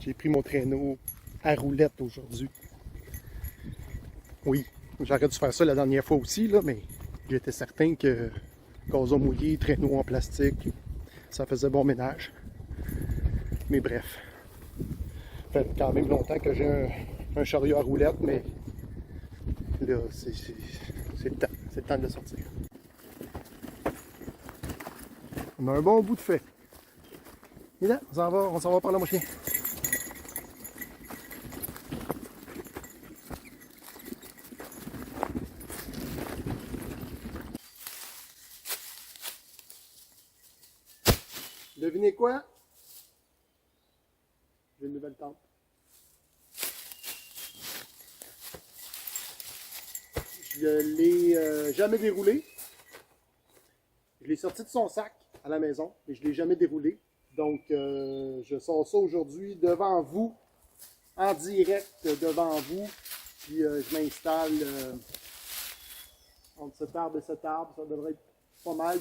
J'ai pris mon traîneau à roulette aujourd'hui. Oui, j'aurais dû faire ça la dernière fois aussi, là, mais j'étais certain que gazon mouillé, traîneau en plastique, ça faisait bon ménage. Mais bref, ça fait quand même longtemps que j'ai un chariot à roulette, mais là, c'est le temps de le sortir. On a un bon bout de fait. Et là, on s'en va par là, mon chien. Devinez quoi? J'ai une nouvelle tente. Je l'ai jamais déroulé. Je l'ai sorti de son sac à la maison, mais je ne l'ai jamais déroulé. Donc, je sors ça aujourd'hui devant vous, en direct devant vous. Puis, je m'installe entre cet arbre et cet arbre. Ça devrait être pas mal.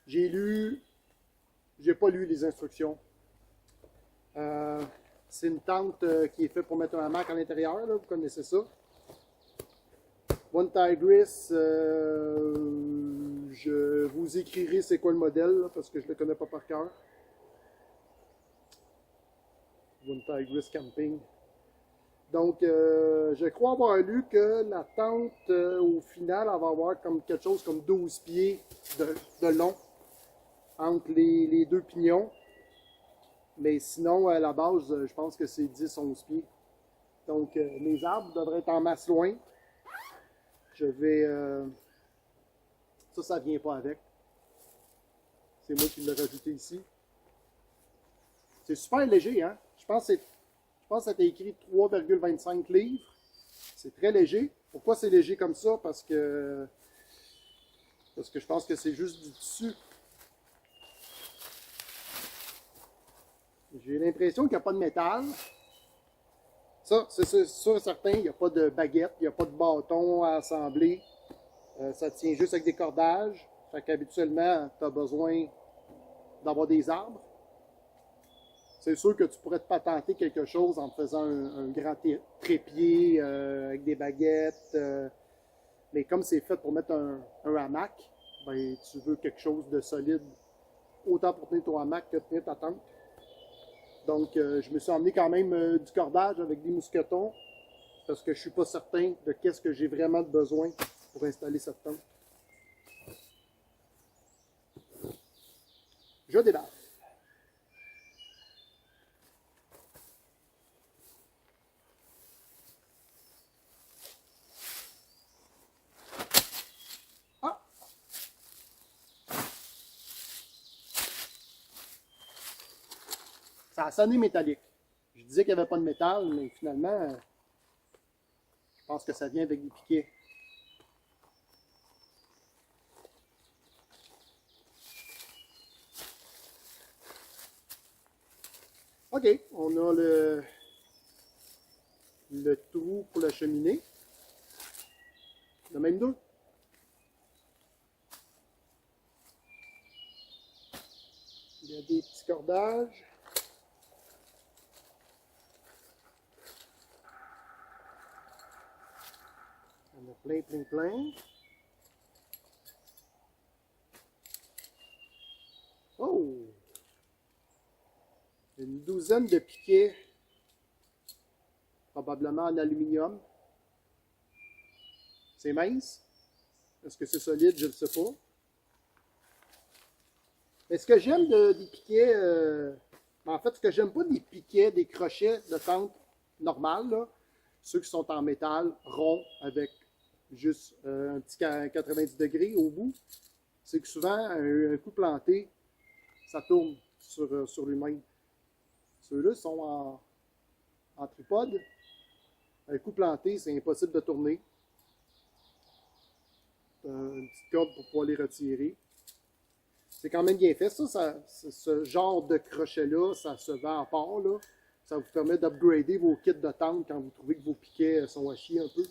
J'ai pas lu les instructions. C'est une tente qui est faite pour mettre un hamac à l'intérieur, là, vous connaissez ça. One Tigris, je vous écrirai c'est quoi le modèle, là, parce que je ne le connais pas par cœur. One Tigris Camping. Donc, je crois avoir lu que la tente, au final, elle va avoir comme quelque chose comme 12 pieds de long entre les deux pignons. Mais sinon, à la base, je pense que c'est 10-11 pieds. Donc, les arbres devraient être en masse loin. Je vais... ça ne vient pas avec. C'est moi qui l'ai rajouté ici. C'est super léger, hein? Je pense que c'était écrit 3,25 livres. C'est très léger. Pourquoi c'est léger comme ça? Parce que je pense que c'est juste du tissu. J'ai l'impression qu'il n'y a pas de métal. Ça, c'est sûr et certain, il n'y a pas de baguette, il n'y a pas de bâton à assembler. Ça tient juste avec des cordages. Fait qu'habituellement, tu as besoin d'avoir des arbres. C'est sûr que tu pourrais te patenter quelque chose en te faisant un grand trépied avec des baguettes. Mais comme c'est fait pour mettre un hamac, ben, tu veux quelque chose de solide, autant pour tenir ton hamac que tenir ta tente. Donc, je me suis emmené quand même du cordage avec des mousquetons parce que je ne suis pas certain de qu'est-ce que j'ai vraiment besoin pour installer cette tente. Je débarque. Ah! Ça a sonné métallique. Je disais qu'il n'y avait pas de métal, mais finalement, je pense que ça vient avec des piquets. OK, on a le trou pour la cheminée. Il y en a même deux. Il y a des petits cordages. On a plein. Oh! Une douzaine de piquets, probablement en aluminium. C'est mince. Est-ce que c'est solide? Je ne sais pas. Mais ce que j'aime des piquets, en fait, ce que j'aime pas des piquets, des crochets de tente normales, là, ceux qui sont en métal, rond, avec juste un petit 90 degrés au bout, c'est que souvent, un coup planté, ça tourne sur lui-même. Ceux-là sont en tripode. Un coup planté, c'est impossible de tourner. Une petite corde pour pouvoir les retirer. C'est quand même bien fait. Ce genre de crochet-là, ça se vend à part. Là. Ça vous permet d'upgrader vos kits de tente quand vous trouvez que vos piquets sont à chier un peu.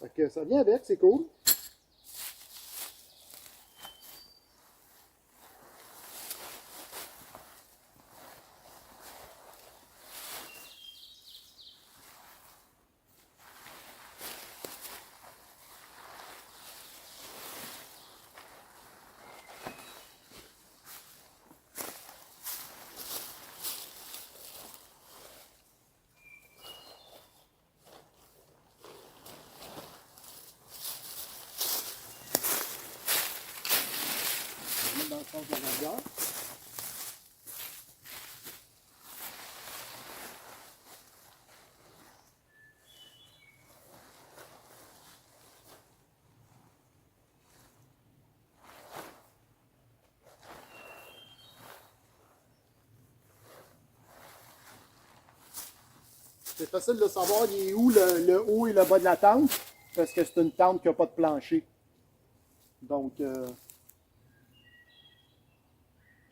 Fait que ça vient avec, c'est cool. sens de la longueur. C'est facile de savoir il est où le haut et le bas de la tente, parce que c'est une tente qui n'a pas de plancher. Donc, je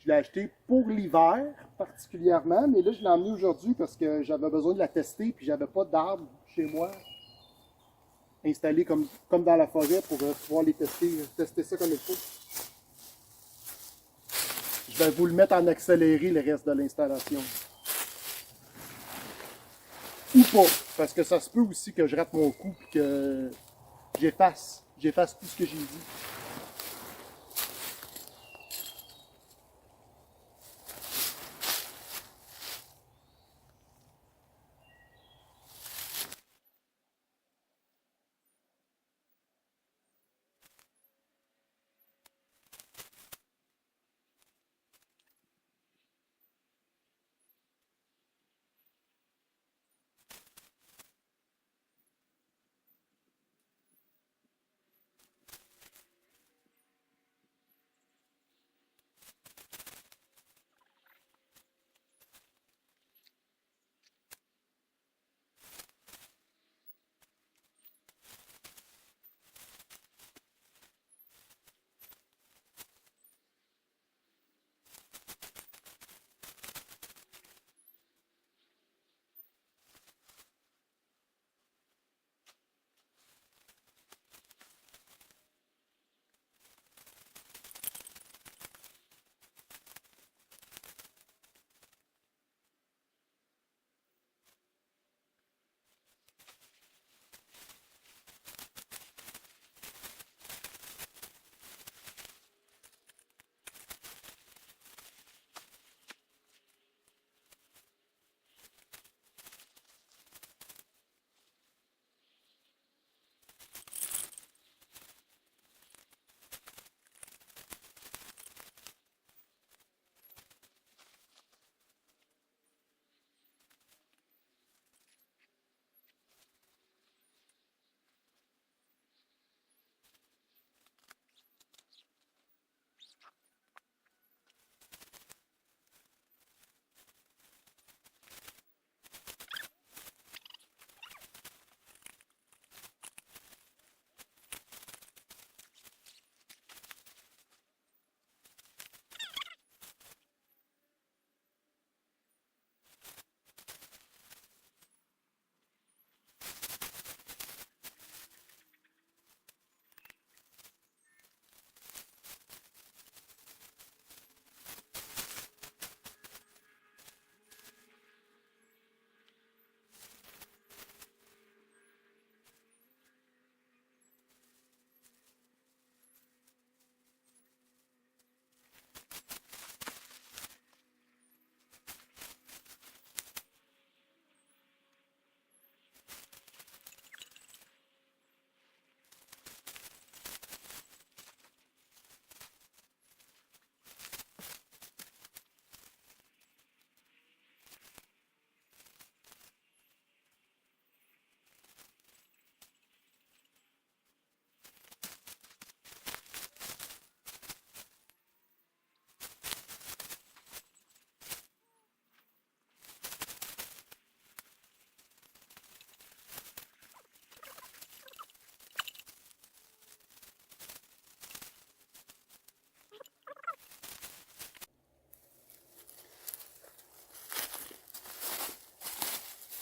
l'ai acheté pour l'hiver particulièrement, mais là, je l'ai emmené aujourd'hui parce que j'avais besoin de la tester, puis j'avais pas d'arbres chez moi installés comme dans la forêt pour pouvoir les tester ça comme il faut. Je vais vous le mettre en accéléré le reste de l'installation. Ou pas, parce que ça se peut aussi que je rate mon coup et que j'efface tout ce que j'ai dit.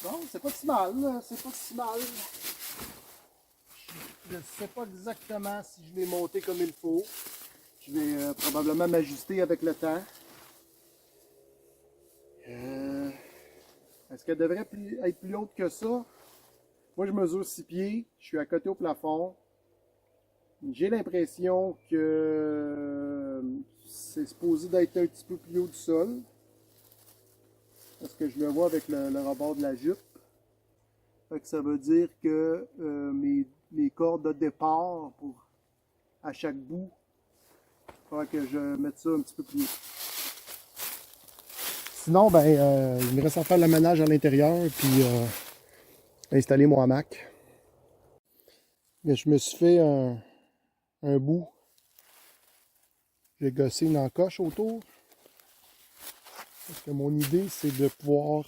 Bon, c'est pas si mal, c'est pas si mal. Je ne sais pas exactement si je l'ai monté comme il faut. Je vais probablement m'ajuster avec le temps. Est-ce qu'elle devrait être plus haute que ça? Moi, je mesure 6 pieds. Je suis à côté au plafond. J'ai l'impression que c'est supposé d'être un petit peu plus haut du sol. Parce que je le vois avec le rebord de la jupe. Fait que ça veut dire que mes cordes de départ à chaque bout faudra que je mette ça un petit peu plus haut. Sinon, ben, il me reste à faire le ménage à l'intérieur, puis installer mon hamac. Mais je me suis fait un bout. J'ai gossé une encoche autour. Parce que mon idée, c'est de pouvoir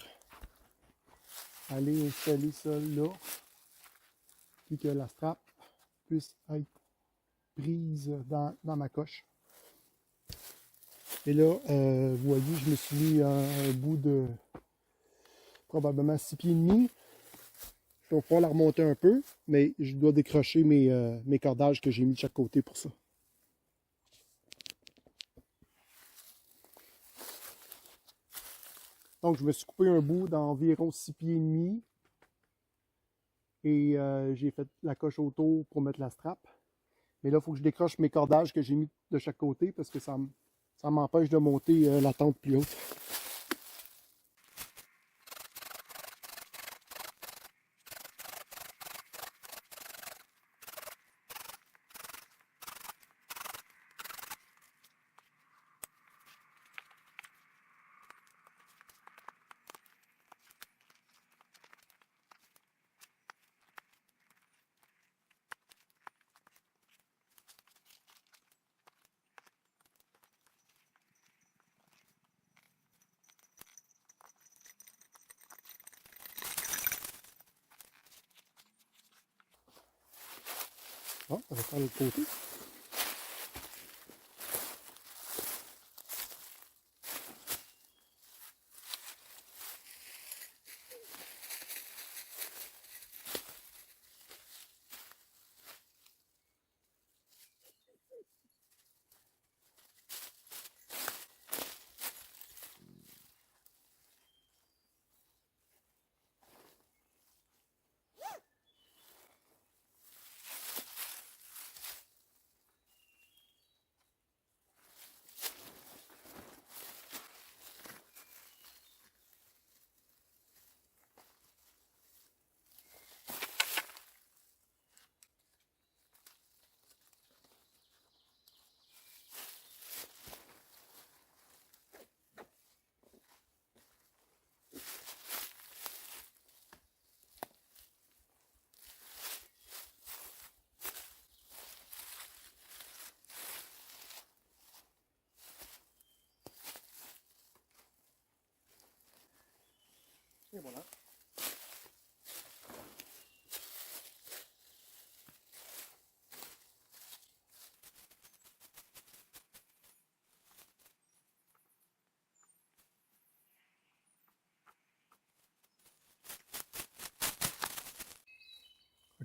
aller installer ça là. Puis que la strap puisse être prise dans ma coche. Et là, vous voyez, je me suis mis un bout de probablement 6 pieds et demi. Je vais pouvoir la remonter un peu, mais je dois décrocher mes cordages que j'ai mis de chaque côté pour ça. Donc, je me suis coupé un bout d'environ 6 pieds et demi. Et j'ai fait la coche autour pour mettre la strap. Mais là, il faut que je décroche mes cordages que j'ai mis de chaque côté parce que ça m'empêche de monter la tente plus haute. Bon, ça va faire l'autre côté. Et voilà.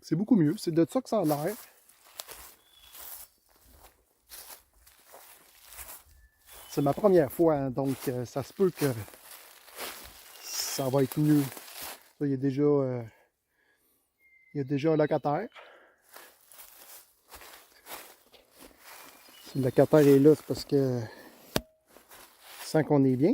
C'est beaucoup mieux. C'est de ça que ça a l'air. C'est ma première fois, hein, donc ça se peut que ça va être mieux. Là, il y a déjà un locataire. Si le locataire est là, c'est parce que il sent qu'on est bien.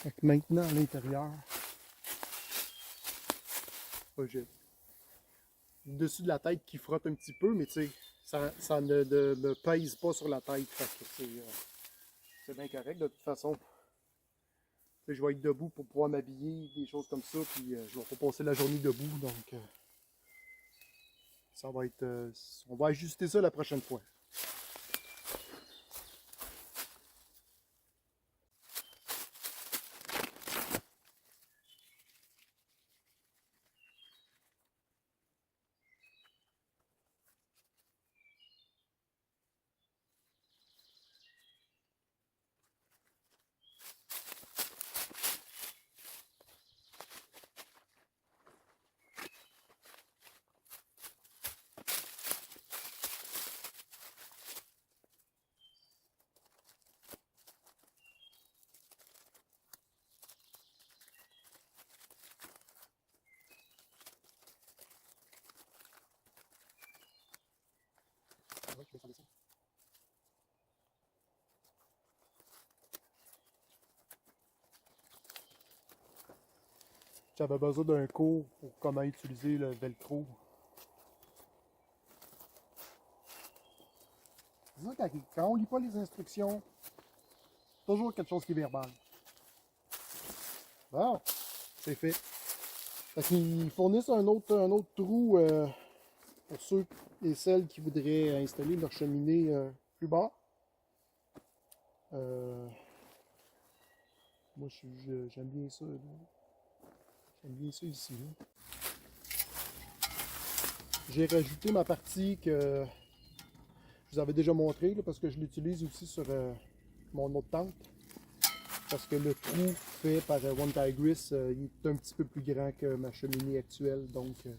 Fait que maintenant, à l'intérieur, j'ai le dessus de la tête qui frotte un petit peu, mais tu sais, ça ne me pèse pas sur la tête. Fait que c'est bien correct. De toute façon, je vais être debout pour pouvoir m'habiller, des choses comme ça, puis je vais pas passer la journée debout, donc ça va être... on va ajuster ça la prochaine fois. ouais, je vais faire ça. J'avais besoin d'un cours pour comment utiliser le velcro. Disons que quand on lit pas les instructions, toujours quelque chose qui est verbal. Bon, c'est fait. Fait qu'ils fournissent un autre trou pour ceux et celles qui voudraient installer leur cheminée plus bas. Moi, j'aime bien ça. J'aime bien ça ici. Là. J'ai rajouté ma partie que je vous avais déjà montré là, parce que je l'utilise aussi sur mon autre tente. Parce que le trou fait par One Tigris, il est un petit peu plus grand que ma cheminée actuelle. Donc, je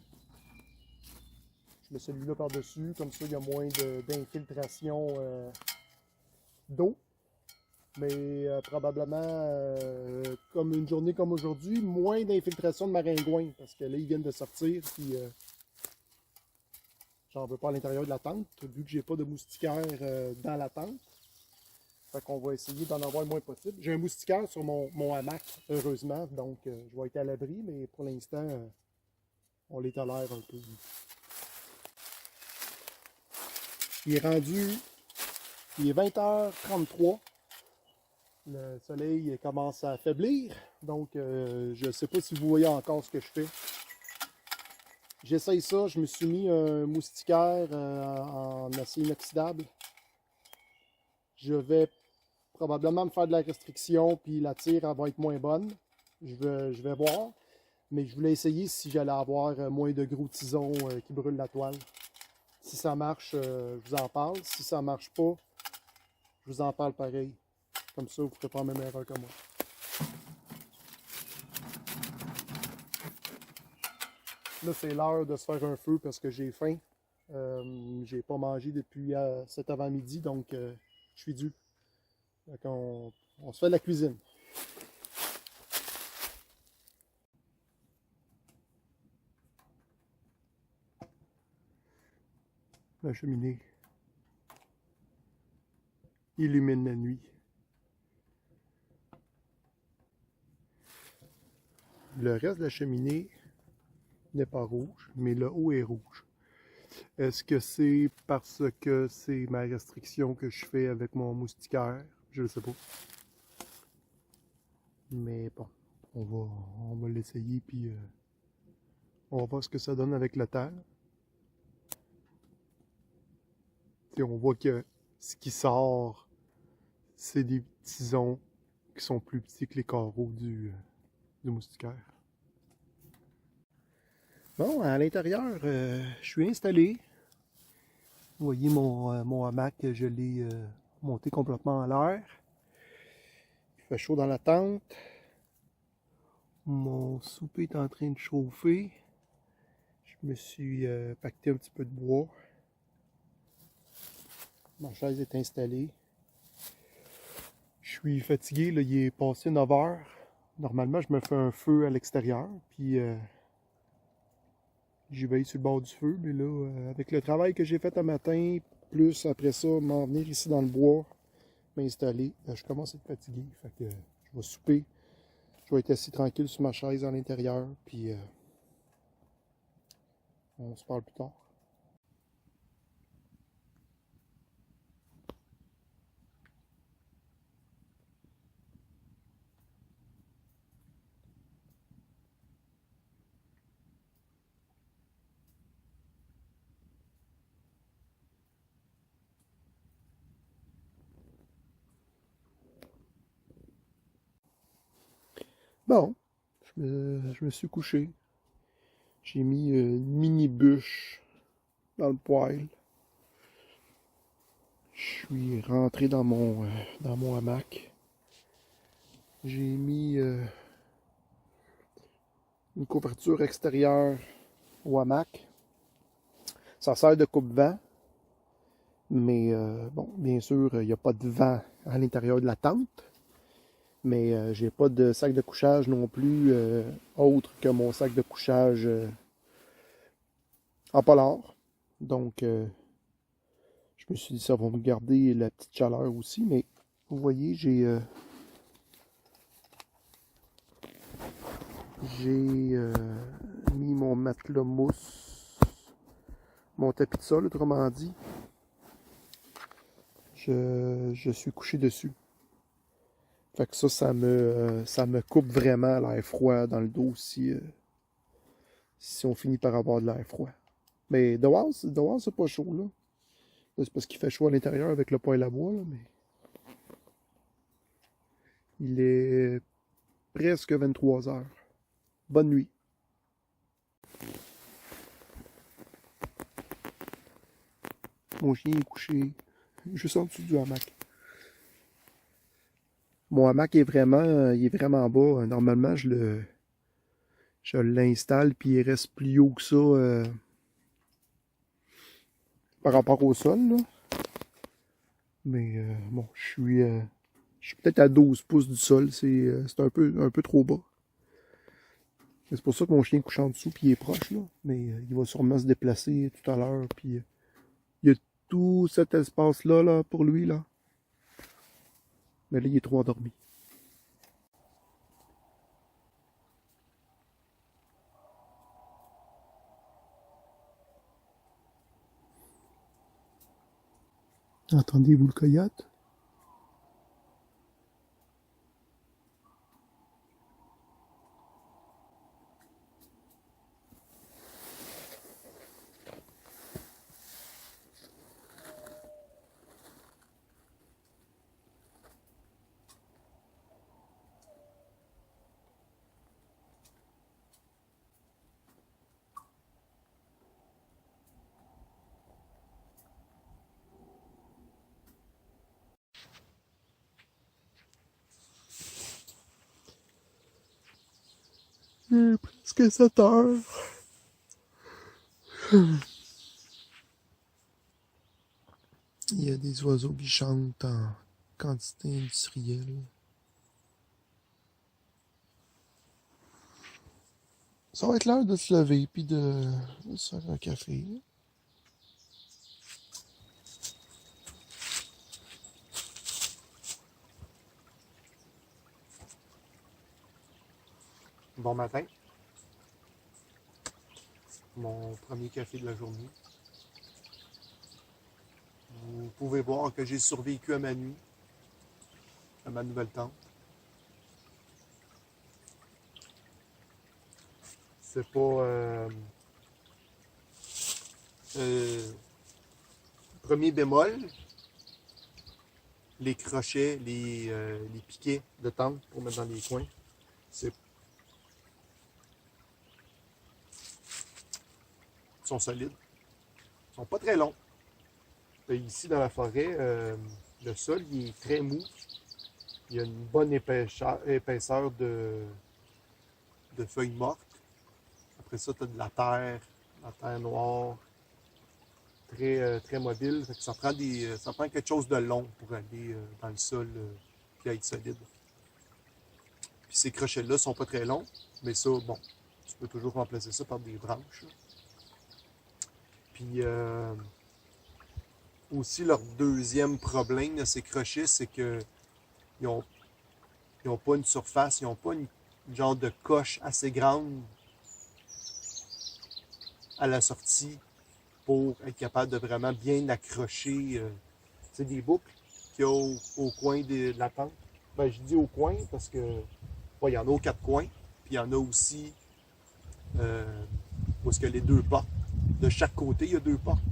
mets celui-là par-dessus. Comme ça, il y a moins d'infiltration d'eau. Mais probablement, comme une journée comme aujourd'hui, moins d'infiltration de maringouin. Parce que là, ils viennent de sortir. Puis, j'en veux pas à l'intérieur de la tente, vu que j'ai pas de moustiquaire dans la tente. Fait qu'on va essayer d'en avoir le moins possible. J'ai un moustiquaire sur mon hamac, heureusement, donc je vais être à l'abri, mais pour l'instant, on les tolère un peu. Il est 20h33. Le soleil commence à affaiblir, donc je ne sais pas si vous voyez encore ce que je fais. J'essaye ça, je me suis mis un moustiquaire en acier inoxydable. Je vais probablement me faire de la restriction, puis la tire elle va être moins bonne. Je vais voir. Mais je voulais essayer si j'allais avoir moins de gros tisons qui brûlent la toile. Si ça marche, je vous en parle. Si ça marche pas, je vous en parle pareil. Comme ça, vous ne ferez pas la même erreur que moi. Là, c'est l'heure de se faire un feu parce que j'ai faim. J'ai pas mangé depuis cet avant-midi, donc je suis dû. Donc on se fait de la cuisine. La cheminée illumine la nuit. Le reste de la cheminée n'est pas rouge, mais le haut est rouge. Est-ce que c'est parce que c'est ma restriction que je fais avec mon moustiquaire? Je ne sais pas. Mais bon, on va l'essayer puis on va voir ce que ça donne avec le temps. Et on voit que ce qui sort, c'est des tisons qui sont plus petits que les carreaux du moustiquaire. Bon, à l'intérieur, je suis installé. Vous voyez mon hamac, je l'ai monté complètement en l'air. Il fait chaud dans la tente. Mon souper est en train de chauffer. Je me suis pacté un petit peu de bois. Ma chaise est installée. Je suis fatigué, là, il est passé 9 heures. Normalement, je me fais un feu à l'extérieur, puis j'y vais sur le bord du feu. Mais là, avec le travail que j'ai fait un matin, plus après ça, m'en venir ici dans le bois, m'installer, je commence à être fatigué. Fait que je vais souper. Je vais être assis tranquille sur ma chaise à l'intérieur, puis on se parle plus tard. Bon, je me suis couché. J'ai mis une mini bûche dans le poêle. Je suis rentré dans mon hamac. J'ai mis une couverture extérieure au hamac. Ça sert de coupe-vent. Mais bon, bien sûr, il n'y a pas de vent à l'intérieur de la tente. Mais j'ai pas de sac de couchage non plus autre que mon sac de couchage en polar. Donc, je me suis dit, ça va me garder la petite chaleur aussi, mais vous voyez, j'ai mis mon matelas mousse, mon tapis de sol, autrement dit. Je suis couché dessus. Fait que ça me coupe vraiment l'air froid dans le dos si on finit par avoir de l'air froid. Mais dehors, c'est pas chaud, là. Là, c'est parce qu'il fait chaud à l'intérieur avec le poêle à bois, là, mais il est presque 23 heures. Bonne nuit. Mon chien est couché juste en dessous du hamac. Mon hamac il est vraiment bas. Normalement, je l'installe puis il reste plus haut que ça par rapport au sol, là. Mais bon, je suis peut-être à 12 pouces du sol. C'est un peu trop bas. C'est pour ça que mon chien couche en dessous puis il est proche, là. Mais il va sûrement se déplacer tout à l'heure. Puis il y a tout cet espace-là là, pour lui, là. Mais là, il est trop endormi. Entendez-vous le coyote? Il est presque 7 heures. Il y a des oiseaux qui chantent en quantité industrielle. Ça va être l'heure de se lever puis de se faire un café. Bon matin. Mon premier café de la journée. Vous pouvez voir que j'ai survécu à ma nuit, à ma nouvelle tente. C'est pas premier bémol, les crochets, les piquets de tente pour mettre dans les coins. Ils sont solides. Ils sont pas très longs. Ici dans la forêt, le sol il est très mou. Il y a une bonne épaisseur de feuilles mortes. Après ça, tu as de la terre noire, très mobile. Fait que ça prend quelque chose de long pour aller dans le sol et être solide. Puis ces crochets-là sont pas très longs, mais ça, bon, tu peux toujours remplacer ça par des branches. Puis aussi, leur deuxième problème de ces crochets, c'est qu'ils n'ont pas une surface, ils n'ont pas une genre de coche assez grande à la sortie pour être capable de vraiment bien accrocher des boucles qu'il y a au coin de la tente. Ben, je dis au coin parce que il y en a aux quatre coins, puis il y en a aussi où est-ce que les deux portes. De chaque côté, il y a deux portes.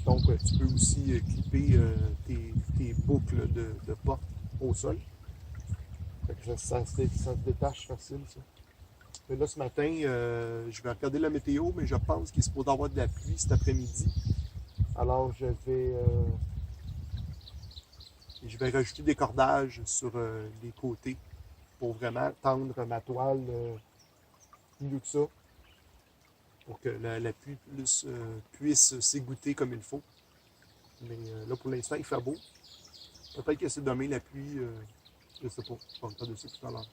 Donc, tu peux aussi clipper tes boucles de porte au sol. Fait que ça se détache facile, ça. Mais là, ce matin, je vais regarder la météo, mais je pense qu'il est supposé avoir de la pluie cet après-midi. Alors, je vais rajouter des cordages sur les côtés pour vraiment tendre ma toile mieux que ça, pour que la pluie puisse s'égoutter comme il faut. Mais là, pour l'instant, il fait beau. Peut-être que c'est demain la pluie, je sais pas. Je vais regarder ça tout à l'heure.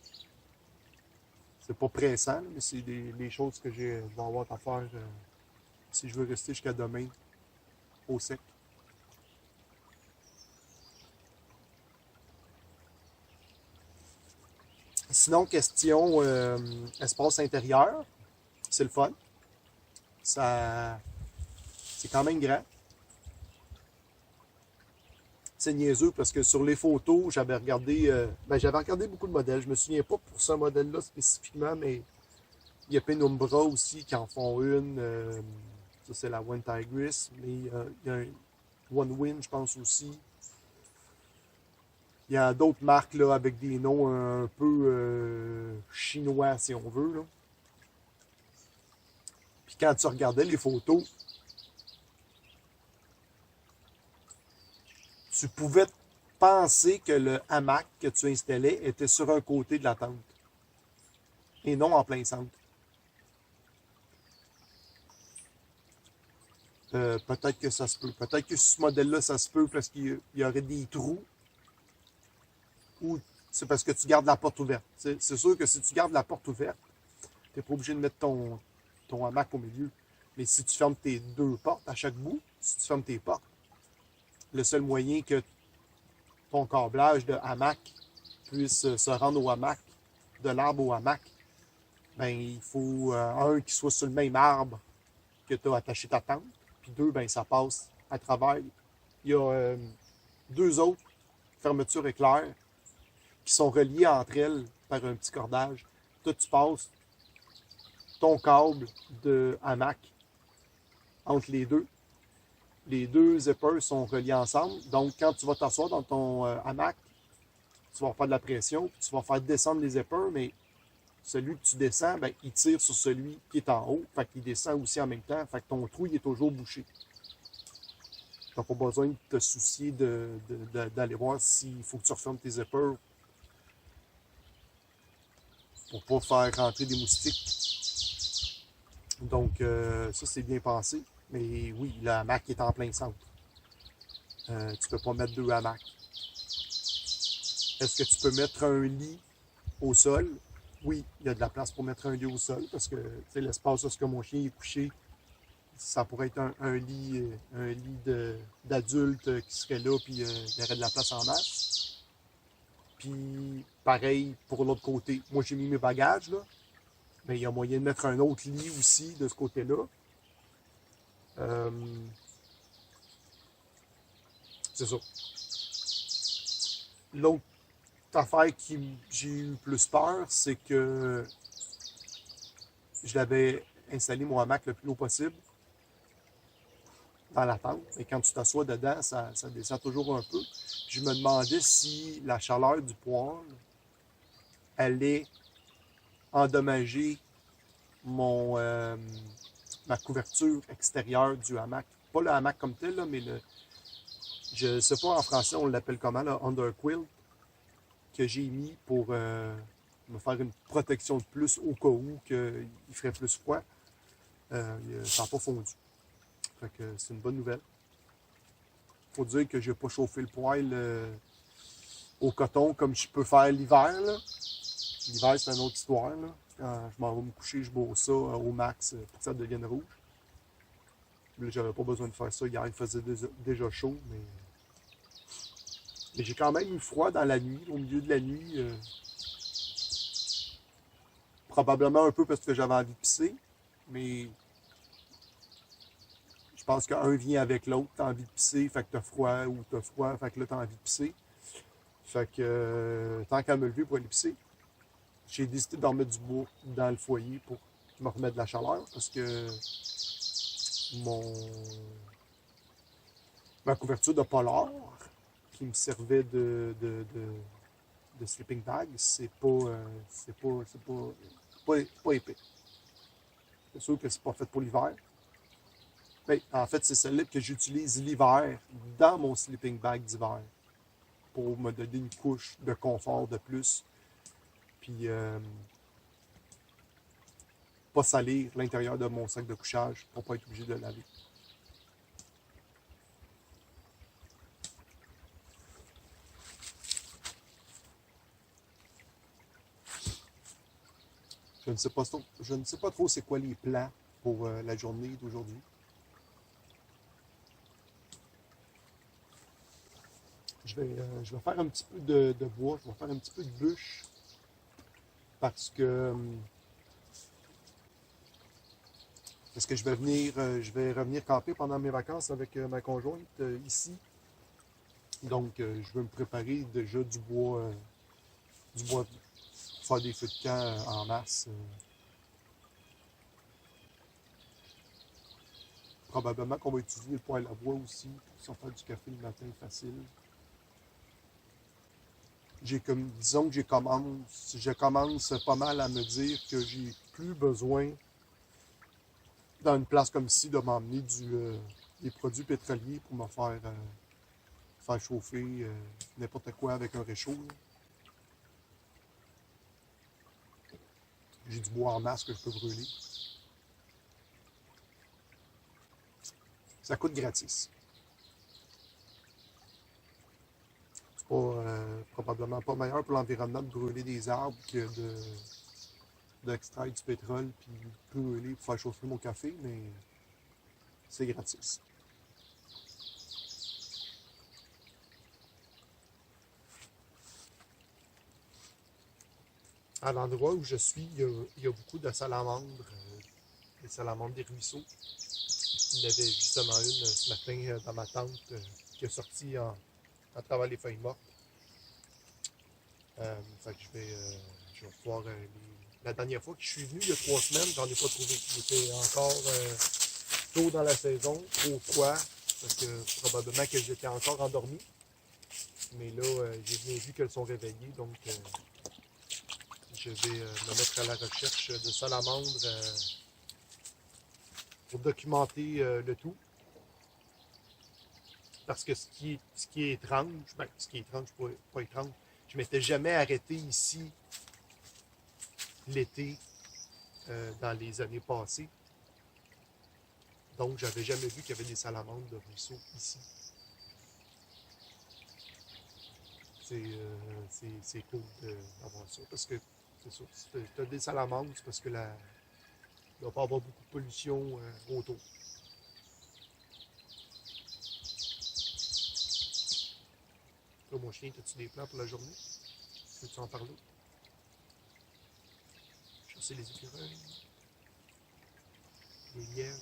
C'est pas pressant, mais c'est les choses que je vais avoir à faire si je veux rester jusqu'à demain au sec. Sinon, question espace intérieur, c'est le fun. Ça, c'est quand même grand. C'est niaiseux parce que sur les photos, j'avais regardé beaucoup de modèles. Je me souviens pas pour ce modèle-là spécifiquement, mais il y a Penumbra aussi qui en font une. Ça, c'est la One Tigris, mais il y a un One Wind, je pense aussi. Il y a d'autres marques là, avec des noms un peu chinois, si on veut. Là. Puis quand tu regardais les photos, tu pouvais penser que le hamac que tu installais était sur un côté de la tente et non en plein centre. Peut-être que ça se peut. Peut-être que sur ce modèle-là, ça se peut parce qu'il y aurait des trous ou c'est parce que tu gardes la porte ouverte. C'est sûr que si tu gardes la porte ouverte, tu n'es pas obligé de mettre ton hamac au milieu. Mais si tu fermes tes deux portes à chaque bout, si tu fermes tes portes, le seul moyen que ton câblage de hamac puisse se rendre au hamac, de l'arbre au hamac, ben, il faut un qui soit sur le même arbre que tu as attaché ta tente, puis deux, ben, ça passe à travers. Il y a deux autres fermetures éclair qui sont reliées entre elles par un petit cordage. Toi, tu passes ton câble de hamac entre les deux. Les deux zippers sont reliés ensemble. Donc, quand tu vas t'asseoir dans ton hamac, tu vas faire de la pression, puis tu vas faire descendre les zippers, mais celui que tu descends, ben, il tire sur celui qui est en haut. Fait qu'il descend aussi en même temps. Fait que ton trou, il est toujours bouché. Tu n'as pas besoin de te soucier d'aller voir s'il faut que tu refermes tes zippers pour pas faire rentrer des moustiques. Donc, ça, c'est bien pensé. Mais oui, le hamac est en plein centre. Tu ne peux pas mettre deux hamacs. Est-ce que tu peux mettre un lit au sol? Oui, il y a de la place pour mettre un lit au sol parce que l'espace où ce que mon chien est couché, ça pourrait être un lit d'adulte qui serait là, puis il y aurait de la place en masse. Puis pareil pour l'autre côté. Moi, j'ai mis mes bagages, là, mais il y a moyen de mettre un autre lit aussi de ce côté-là. C'est ça. L'autre affaire qui j'ai eu plus peur, c'est que je l'avais installé mon hamac le plus haut possible dans la tente. Et quand tu t'assois dedans, ça descend toujours un peu. Puis je me demandais si la chaleur du poêle allait endommager ma couverture extérieure du hamac. Pas le hamac comme tel, là, mais je ne sais pas en français on l'appelle comment, là, underquilt, que j'ai mis pour me faire une protection de plus au cas où il ferait plus froid. Ça n'a pas fondu. Fait que c'est une bonne nouvelle. Faut dire que je n'ai pas chauffé le poêle au coton comme je peux faire l'hiver. L'hiver, c'est une autre histoire. Là. Quand je m'en vais me coucher, je bois ça au max pour que ça devienne rouge. Là, j'avais pas besoin de faire ça. Hier, il faisait déjà chaud, mais j'ai quand même eu froid dans la nuit, au milieu de la nuit. Probablement un peu parce que j'avais envie de pisser, mais je pense qu'un vient avec l'autre. T'as envie de pisser, fait que t'as froid, ou t'as froid, fait que là, t'as envie de pisser. Fait que tant qu'à me lever pour aller pisser, j'ai décidé d'en mettre du bois dans le foyer pour me remettre de la chaleur parce que ma couverture de polar qui me servait de sleeping bag, c'est pas épais. C'est sûr que c'est pas fait pour l'hiver. Mais en fait, c'est celle-là que j'utilise l'hiver dans mon sleeping bag d'hiver pour me donner une couche de confort de plus. Puis pas salir l'intérieur de mon sac de couchage pour pas être obligé de le laver. Je ne sais pas trop c'est quoi les plans pour la journée d'aujourd'hui. Je vais faire un petit peu de bois, je vais faire un petit peu de bûche parce que je vais revenir camper pendant mes vacances avec ma conjointe ici. Donc, je veux me préparer déjà du bois pour faire des feux de camp en masse. Probablement qu'on va utiliser le poêle à bois aussi pour s'en faire du café le matin facile. Disons que je commence pas mal à me dire que j'ai plus besoin dans une place comme ici de m'emmener des produits pétroliers pour me faire chauffer n'importe quoi avec un réchaud. Là. J'ai du bois en masse que je peux brûler. Ça coûte gratis. C'est probablement pas meilleur pour l'environnement de brûler des arbres que d'extraire du pétrole puis brûler pour faire chauffer mon café, mais c'est gratis. À l'endroit où je suis, il y a beaucoup de salamandres, des salamandres des ruisseaux. Il y en avait justement une ce matin dans ma tente qui est sortie à travers les feuilles mortes. Fait que je vais pouvoir. La dernière fois que je suis venu, il y a 3 semaines, j'en ai pas trouvé. Il était encore tôt dans la saison, trop froid, parce que probablement que j'étais encore endormi. Mais là, j'ai bien vu qu'elles sont réveillées, donc je vais me mettre à la recherche de salamandres pour documenter le tout. Parce que ce qui est étrange, pas étrange, je m'étais jamais arrêté ici l'été dans les années passées. Donc, j'avais jamais vu qu'il y avait des salamandres de ruisseau ici. C'est cool d'avoir ça. Parce que, c'est ça, si tu as des salamandres, c'est parce que il ne doit pas avoir beaucoup de pollution autour. Là, mon chien, as-tu des plans pour la journée? Peux-tu en parler? Chasser les écureuils, les lièvres,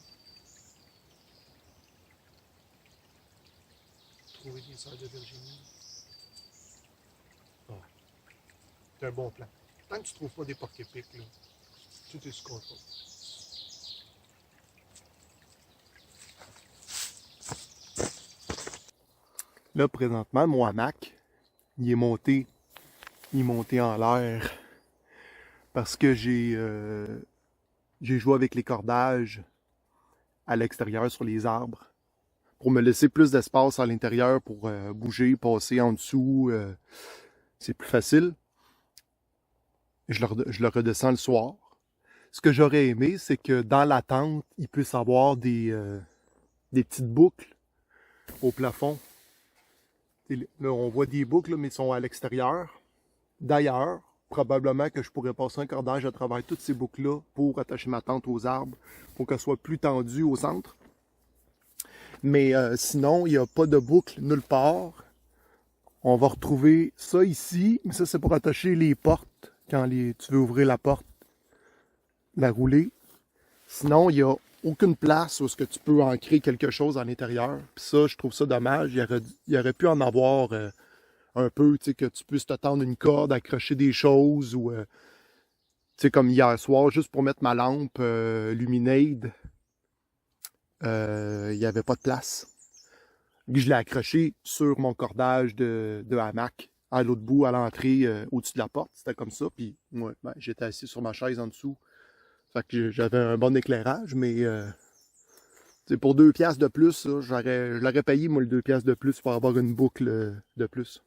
trouver des sœurs de Virginie. Ouais. C'est un bon plan. Tant que tu ne trouves pas des porc-épics, là, tout est sous contrôle. Là, présentement, mon hamac, il est monté en l'air parce que j'ai joué avec les cordages à l'extérieur sur les arbres pour me laisser plus d'espace à l'intérieur pour bouger, passer en dessous. C'est plus facile. Je le redescends le soir. Ce que j'aurais aimé, c'est que dans la tente, il puisse avoir des petites boucles au plafond. Là, on voit des boucles, mais ils sont à l'extérieur. D'ailleurs, probablement que je pourrais passer un cordage à travers toutes ces boucles-là pour attacher ma tente aux arbres, pour qu'elle soit plus tendue au centre. Mais sinon, il n'y a pas de boucle nulle part. On va retrouver ça ici, mais ça, c'est pour attacher les portes. Quand tu veux ouvrir la porte, la rouler. Sinon, il n'y a aucune place où est-ce que tu peux ancrer quelque chose à l'intérieur. Puis ça, je trouve ça dommage. Il aurait pu en avoir un peu, tu sais, que tu puisses te tendre une corde, accrocher des choses ou, tu sais, comme hier soir, juste pour mettre ma lampe Luminade, il n'y avait pas de place. Je l'ai accroché sur mon cordage de hamac, à l'autre bout, à l'entrée, au-dessus de la porte. C'était comme ça. Puis, ouais, ben, j'étais assis sur ma chaise en dessous. Fait que j'avais un bon éclairage, mais pour 2 piastres de plus, là, je l'aurais payé, moi, le 2 piastres de plus pour avoir une boucle de plus.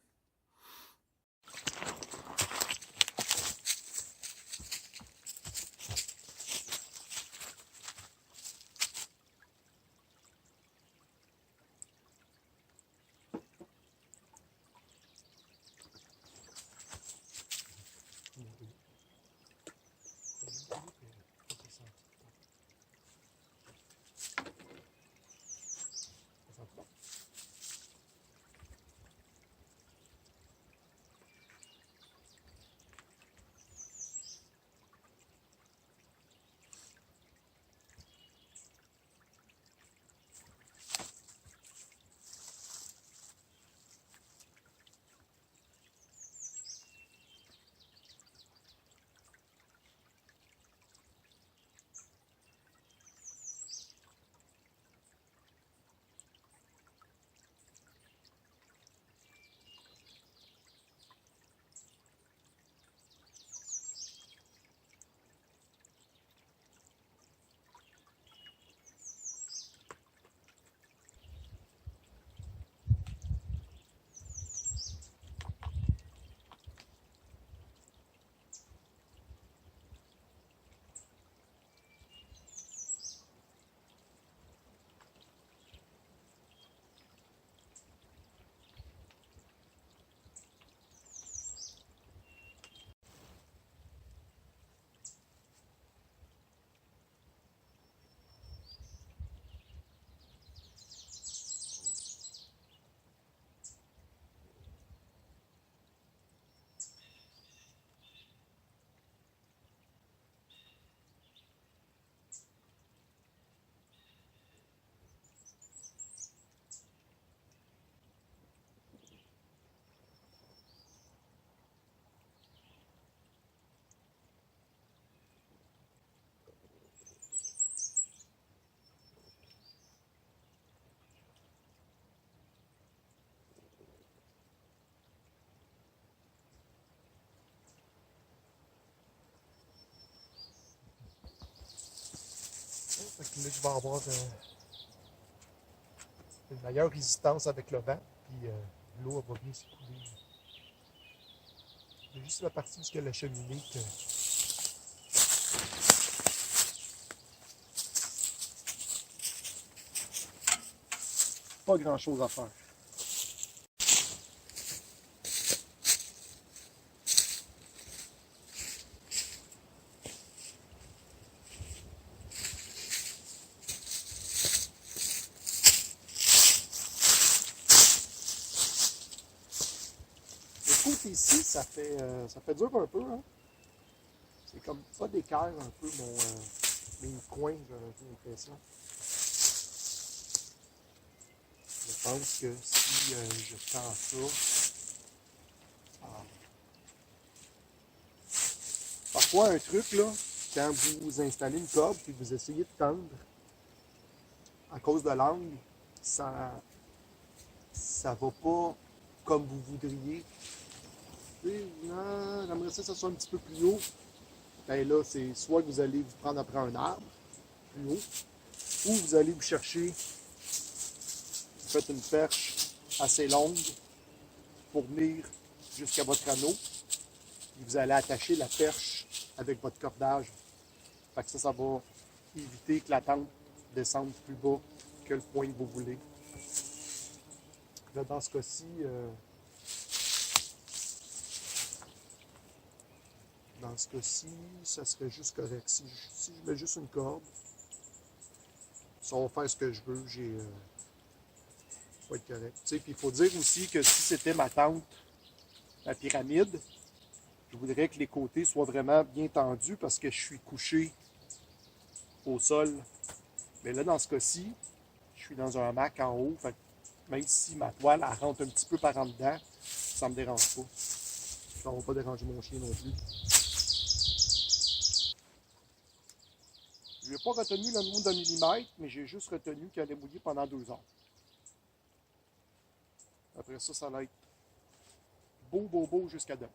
Là, je vais avoir une meilleure résistance avec le vent, puis l'eau va bien s'écouler. Il y a juste la partie où il y a la cheminée que... Pas grand chose à faire. Le côté ici, ça fait dur un peu. Hein? C'est comme pas d'équerre un peu mes coins, j'ai l'impression. Je pense que si je tends ça... Ah. Parfois, un truc, là, quand vous installez une corde et vous essayez de tendre, à cause de l'angle, ça va pas comme vous voudriez. J'aimerais ça que ça soit un petit peu plus haut. Ben là, c'est soit que vous allez vous prendre après un arbre, plus haut, ou vous allez vous chercher, vous faites une perche assez longue pour venir jusqu'à votre anneau. Et vous allez attacher la perche avec votre cordage. Fait que ça va éviter que la tente descende plus bas que le point que vous voulez. Là, dans ce cas-ci, ça serait juste correct. Si je mets juste une corde, ça va faire ce que je veux, ça va être correct. Puis il faut dire aussi que si c'était ma tente, ma pyramide, je voudrais que les côtés soient vraiment bien tendus parce que je suis couché au sol. Mais là, dans ce cas-ci, je suis dans un hamac en haut. Fait que même si ma toile elle rentre un petit peu par en dedans, ça ne me dérange pas. Ça ne va pas déranger mon chien non plus. Je n'ai pas retenu le nombre de millimètres, mais j'ai juste retenu qu'elle allait mouiller pendant 2 heures. Après ça, ça va être beau jusqu'à demain.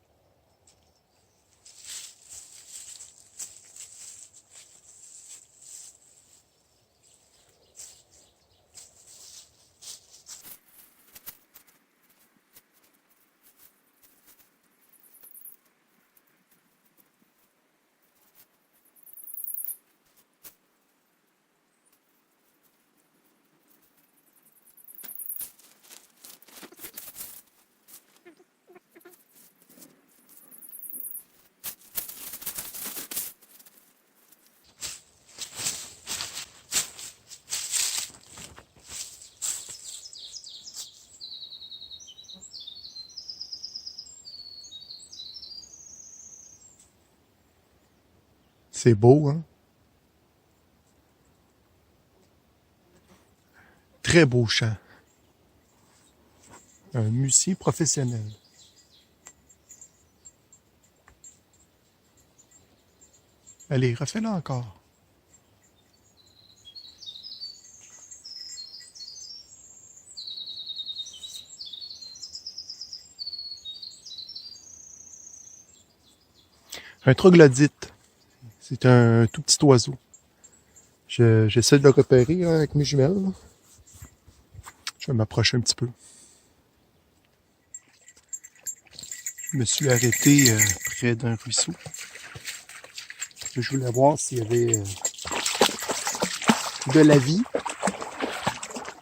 C'est beau, hein? Très beau chant. Un musicien professionnel. Allez, refais-le encore. Un troglodyte. C'est un tout petit oiseau. J'essaie de le repérer hein, avec mes jumelles. Là. Je vais m'approcher un petit peu. Je me suis arrêté près d'un ruisseau. Je voulais voir s'il y avait de la vie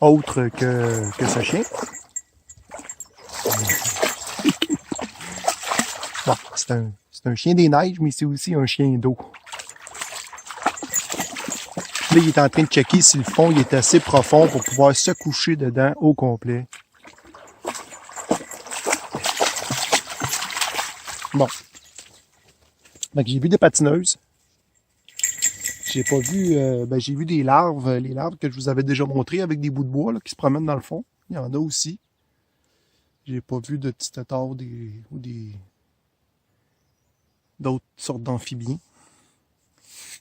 autre que ce chien. Bon, c'est un chien des neiges, mais c'est aussi un chien d'eau. Là, il est en train de checker si le fond il est assez profond pour pouvoir se coucher dedans au complet. Bon. Donc, j'ai vu des patineuses. J'ai pas vu... j'ai vu des larves. Les larves que je vous avais déjà montrées avec des bouts de bois là, qui se promènent dans le fond. Il y en a aussi. J'ai pas vu de petits têtards ou d'autres sortes d'amphibiens.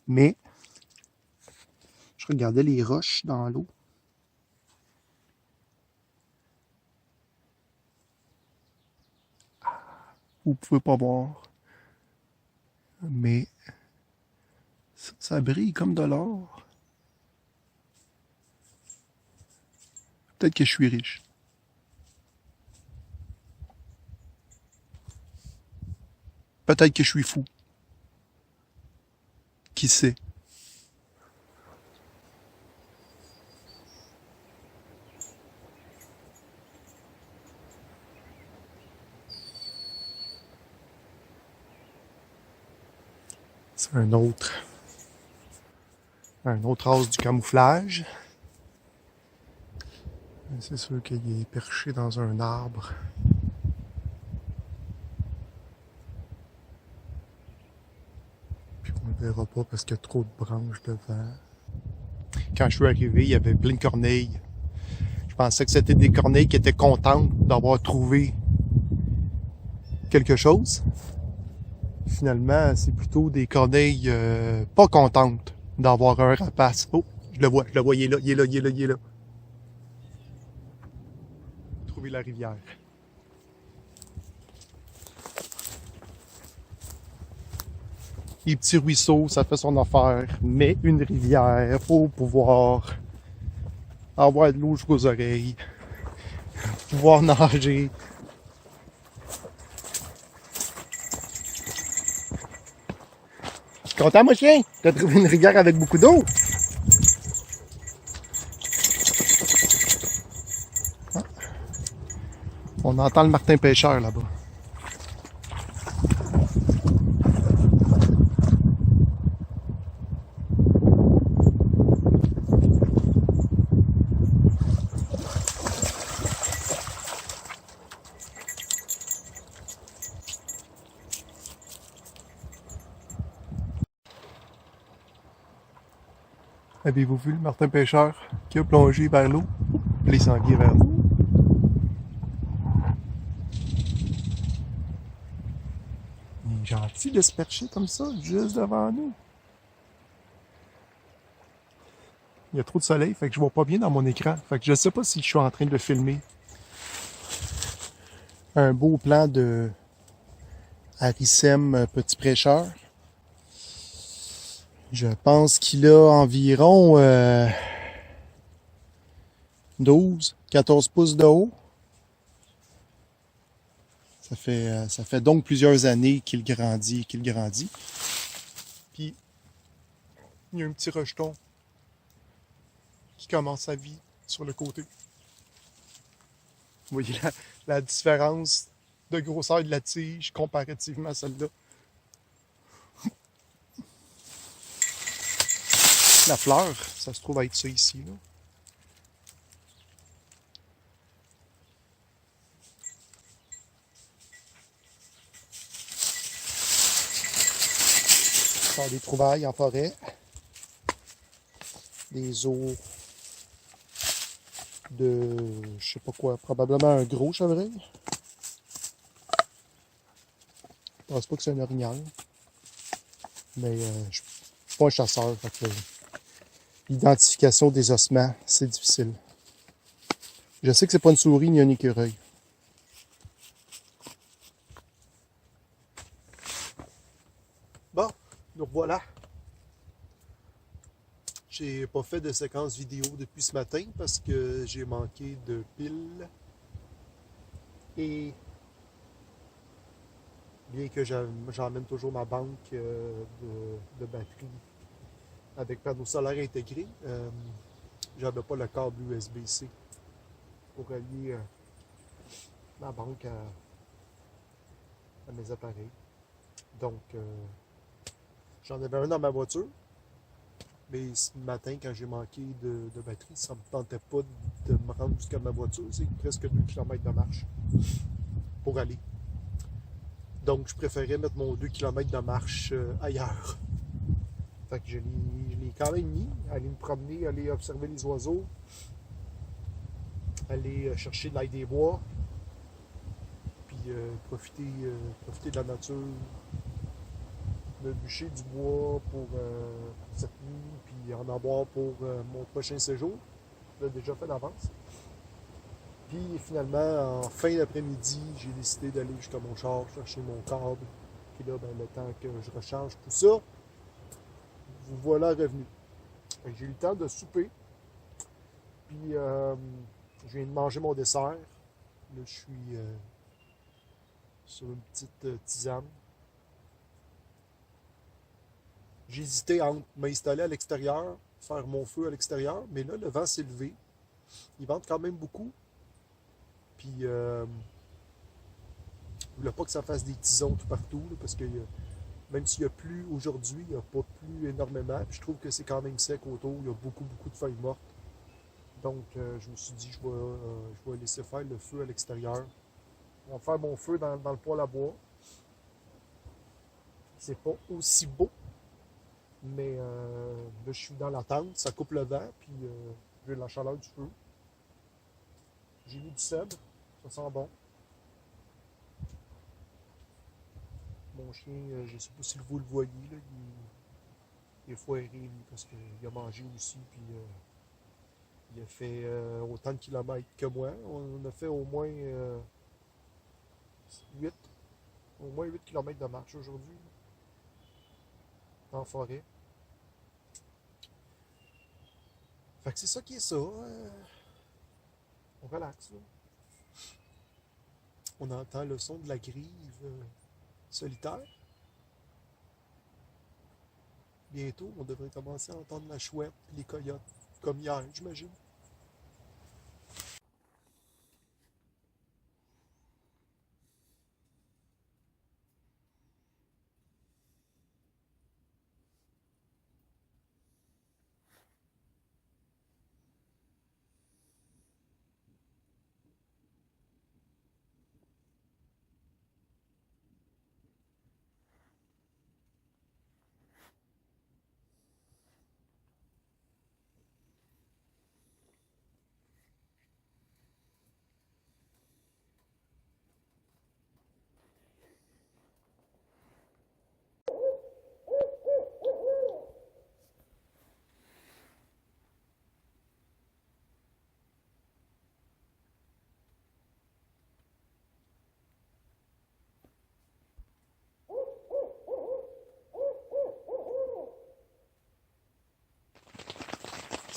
Mais je regardais les roches dans l'eau. Vous pouvez pas voir. Mais ça brille comme de l'or. Peut-être que je suis riche. Peut-être que je suis fou. Qui sait? C'est un autre as du camouflage. C'est sûr qu'il est perché dans un arbre. Puis on ne le verra pas parce qu'il y a trop de branches devant. Quand je suis arrivé, il y avait plein de corneilles. Je pensais que c'était des corneilles qui étaient contentes d'avoir trouvé quelque chose. Finalement, c'est plutôt des corneilles pas contentes d'avoir un rapace. Oh, je le vois, il est là. Trouver la rivière. Les petits ruisseaux, ça fait son affaire, mais une rivière pour pouvoir avoir de l'eau jusqu'aux oreilles, pouvoir nager. Content, mon chien? T'as trouvé une rivière avec beaucoup d'eau? Ah. On entend le Martin pêcheur là-bas. Avez-vous vu le Martin pêcheur qui a plongé vers l'eau? Les sangliers vers nous. Il est gentil de se percher comme ça, juste devant nous. Il y a trop de soleil, fait que je vois pas bien dans mon écran. Fait que je sais pas si je suis en train de le filmer. Un beau plan de Harissem Petit Prêcheur. Je pense qu'il a environ 12, 14 pouces de haut. Ça fait donc plusieurs années qu'il grandit. Puis, il y a un petit rejeton qui commence sa vie sur le côté. Vous voyez la différence de grosseur de la tige comparativement à celle-là. La fleur, ça se trouve à être ça ici, là. Faire des trouvailles en forêt. Des os de, je sais pas quoi, probablement un gros chevreuil. Je pense pas que c'est un orignal. Mais je suis pas un chasseur, fait que l'identification des ossements, c'est difficile. Je sais que c'est pas une souris ni un écureuil. Bon, nous voilà. J'ai pas fait de séquence vidéo depuis ce matin parce que j'ai manqué de piles. Et bien que j'emmène toujours ma banque de batterie avec panneau solaire intégré, j'avais pas le câble USB-C pour relier ma banque à mes appareils. Donc, j'en avais un dans ma voiture, mais ce matin, quand j'ai manqué de batterie, ça ne me tentait pas de me rendre jusqu'à ma voiture. C'est presque 2 km de marche pour aller. Donc, je préférais mettre mon 2 km de marche ailleurs. Fait que je l'ai quand même mis, aller me promener, aller observer les oiseaux, aller chercher de l'ail des bois, puis profiter de la nature, me bûcher du bois pour cette nuit, puis en avoir pour mon prochain séjour. Je l'ai déjà fait d'avance. Puis finalement, en fin d'après-midi, j'ai décidé d'aller jusqu'à mon char, chercher mon câble. Puis là, ben, le temps que je recharge tout ça, vous voilà revenu. J'ai eu le temps de souper. Puis Je viens de manger mon dessert. Là, je suis sur une petite tisane. J'ai hésité entre m'installer à l'extérieur, faire mon feu à l'extérieur, mais là, le vent s'est levé. Il vente quand même beaucoup. Puis, je voulais pas que ça fasse des tisons tout partout, là, parce que même s'il y a plu aujourd'hui, il n'y a pas plu énormément. Puis je trouve que c'est quand même sec autour. Il y a beaucoup, beaucoup de feuilles mortes. Donc, je me suis dit, je vais laisser faire le feu à l'extérieur. Je vais faire mon feu dans le poêle à bois. C'est pas aussi beau, mais là, je suis dans la tente, ça coupe le vent, puis j'ai la chaleur du feu. J'ai mis du cèdre, ça sent bon. Mon chien, je ne sais pas si vous le voyez, là, il est foiré, lui, parce qu'il a mangé aussi, puis il a fait autant de kilomètres que moi. On a fait au moins 8, au moins 8 km de marche aujourd'hui, en forêt. Fait que c'est ça qui est ça. On relaxe, là. On entend le son de la grive solitaire. Bientôt, on devrait commencer à entendre la chouette et les coyotes, comme hier, j'imagine.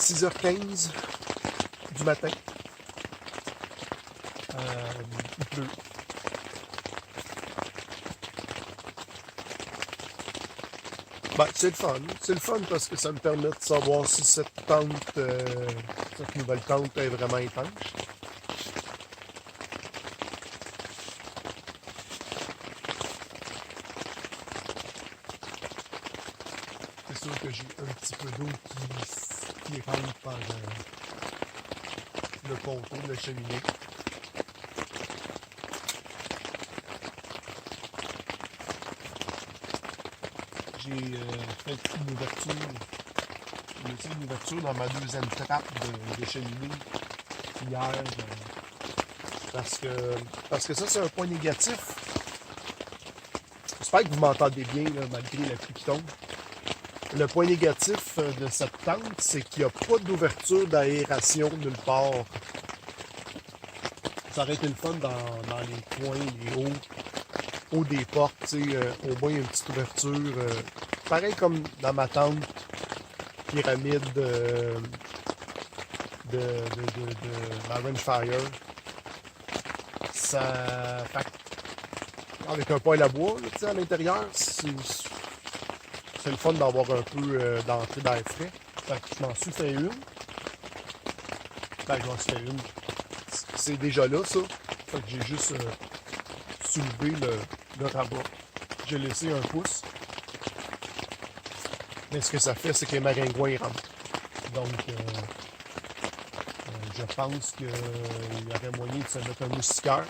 « 6h15 du matin. Il pleut. Ben, c'est le fun. C'est le fun parce que ça me permet de savoir si cette tente, cette nouvelle tente est vraiment étanche. C'est sûr que j'ai un petit peu d'eau qui rentre par le contour de la cheminée. J'ai fait une ouverture. J'ai fait une ouverture dans ma deuxième trappe de cheminée hier. Parce que ça, c'est un point négatif. J'espère que vous m'entendez bien, là, malgré la pluie qui tombe. Le point négatif de cette tente, c'est qu'il n'y a pas d'ouverture d'aération nulle part. Ça aurait été le fun dans les coins, les hauts des portes, au moins une petite ouverture. Pareil comme dans ma tente pyramide de ma Rangefire. Ça, avec un poêle à bois là, à l'intérieur, c'est le fun d'avoir un peu d'entrée d'air frais. Fait que je m'en suis fait une. Ben, je m'en suis fait une. C'est déjà là, ça. Fait que j'ai juste soulevé le rabat. J'ai laissé un pouce. Mais ce que ça fait, c'est que les maringouins rentrent. Donc, je pense qu'il y aurait moyen de se mettre un moustiquaire.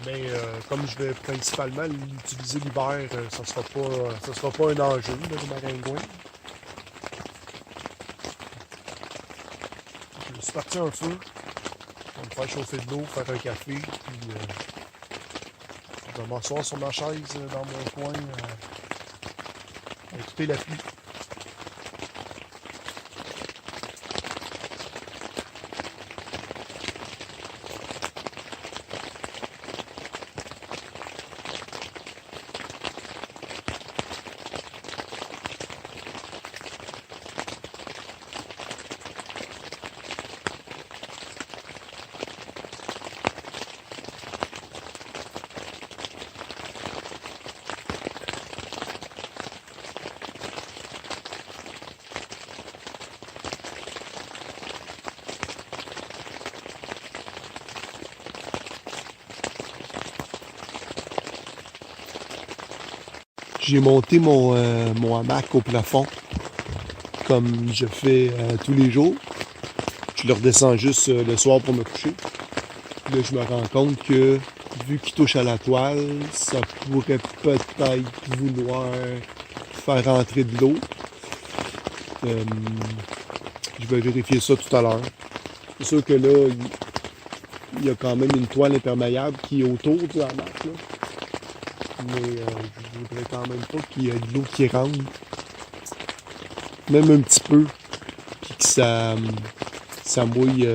Mais comme je vais principalement l'utiliser l'hiver, ça sera pas un enjeu, là, les maringouins. Je suis parti un feu. On va me faire chauffer de l'eau, faire un café, puis je vais m'asseoir sur ma chaise dans mon coin, écouter la pluie. J'ai monté mon hamac au plafond, comme je fais tous les jours. Je le redescends juste le soir pour me coucher. Puis là, je me rends compte que, vu qu'il touche à la toile, ça pourrait peut-être vouloir faire rentrer de l'eau. Je vais vérifier ça tout à l'heure. C'est sûr que là, il y a quand même une toile imperméable qui est autour du hamac, là. Mais je voudrais quand même pas qu'il y ait de l'eau qui rentre. Même un petit peu. Puis que ça mouille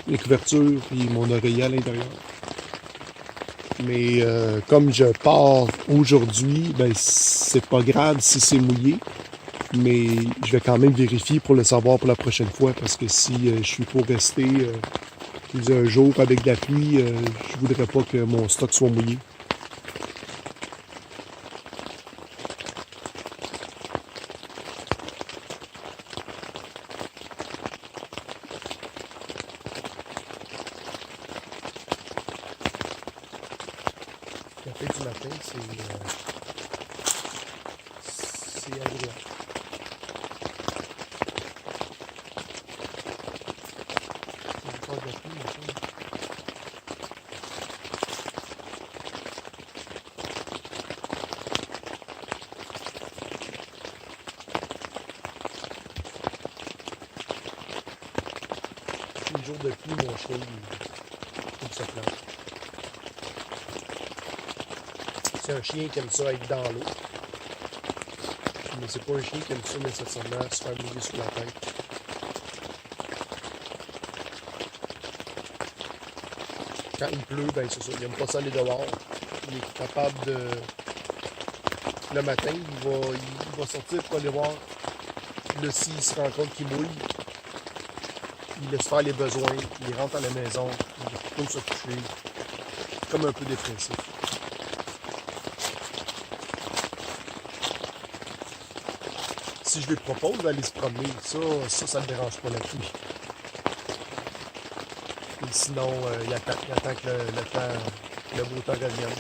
les couvertures et mon oreiller à l'intérieur. Mais comme je pars aujourd'hui, ben c'est pas grave si c'est mouillé. Mais je vais quand même vérifier pour le savoir pour la prochaine fois. Parce que si je suis pour rester plusieurs jours avec de la pluie, je voudrais pas que mon stock soit mouillé. Le café du matin, c'est agréable. Il y a encore de la pluie, maintenant. Les jours de pluie, mon chien, il se plante. C'est un chien qui aime ça être dans l'eau. Mais c'est pas un chien qui aime ça nécessairement se faire mouiller sur la tête. Quand il pleut, ben c'est ça, il aime pas ça aller dehors. Il est capable de... Le matin, il va sortir pour aller voir. Là, s'il se rend compte qu'il mouille, il laisse faire les besoins, il rentre à la maison, il retourne se coucher. Comme un peu dépressif. Si je lui propose d'aller se promener, ça ne le dérange pas la pluie. Et sinon, il attend que le beau temps revienne.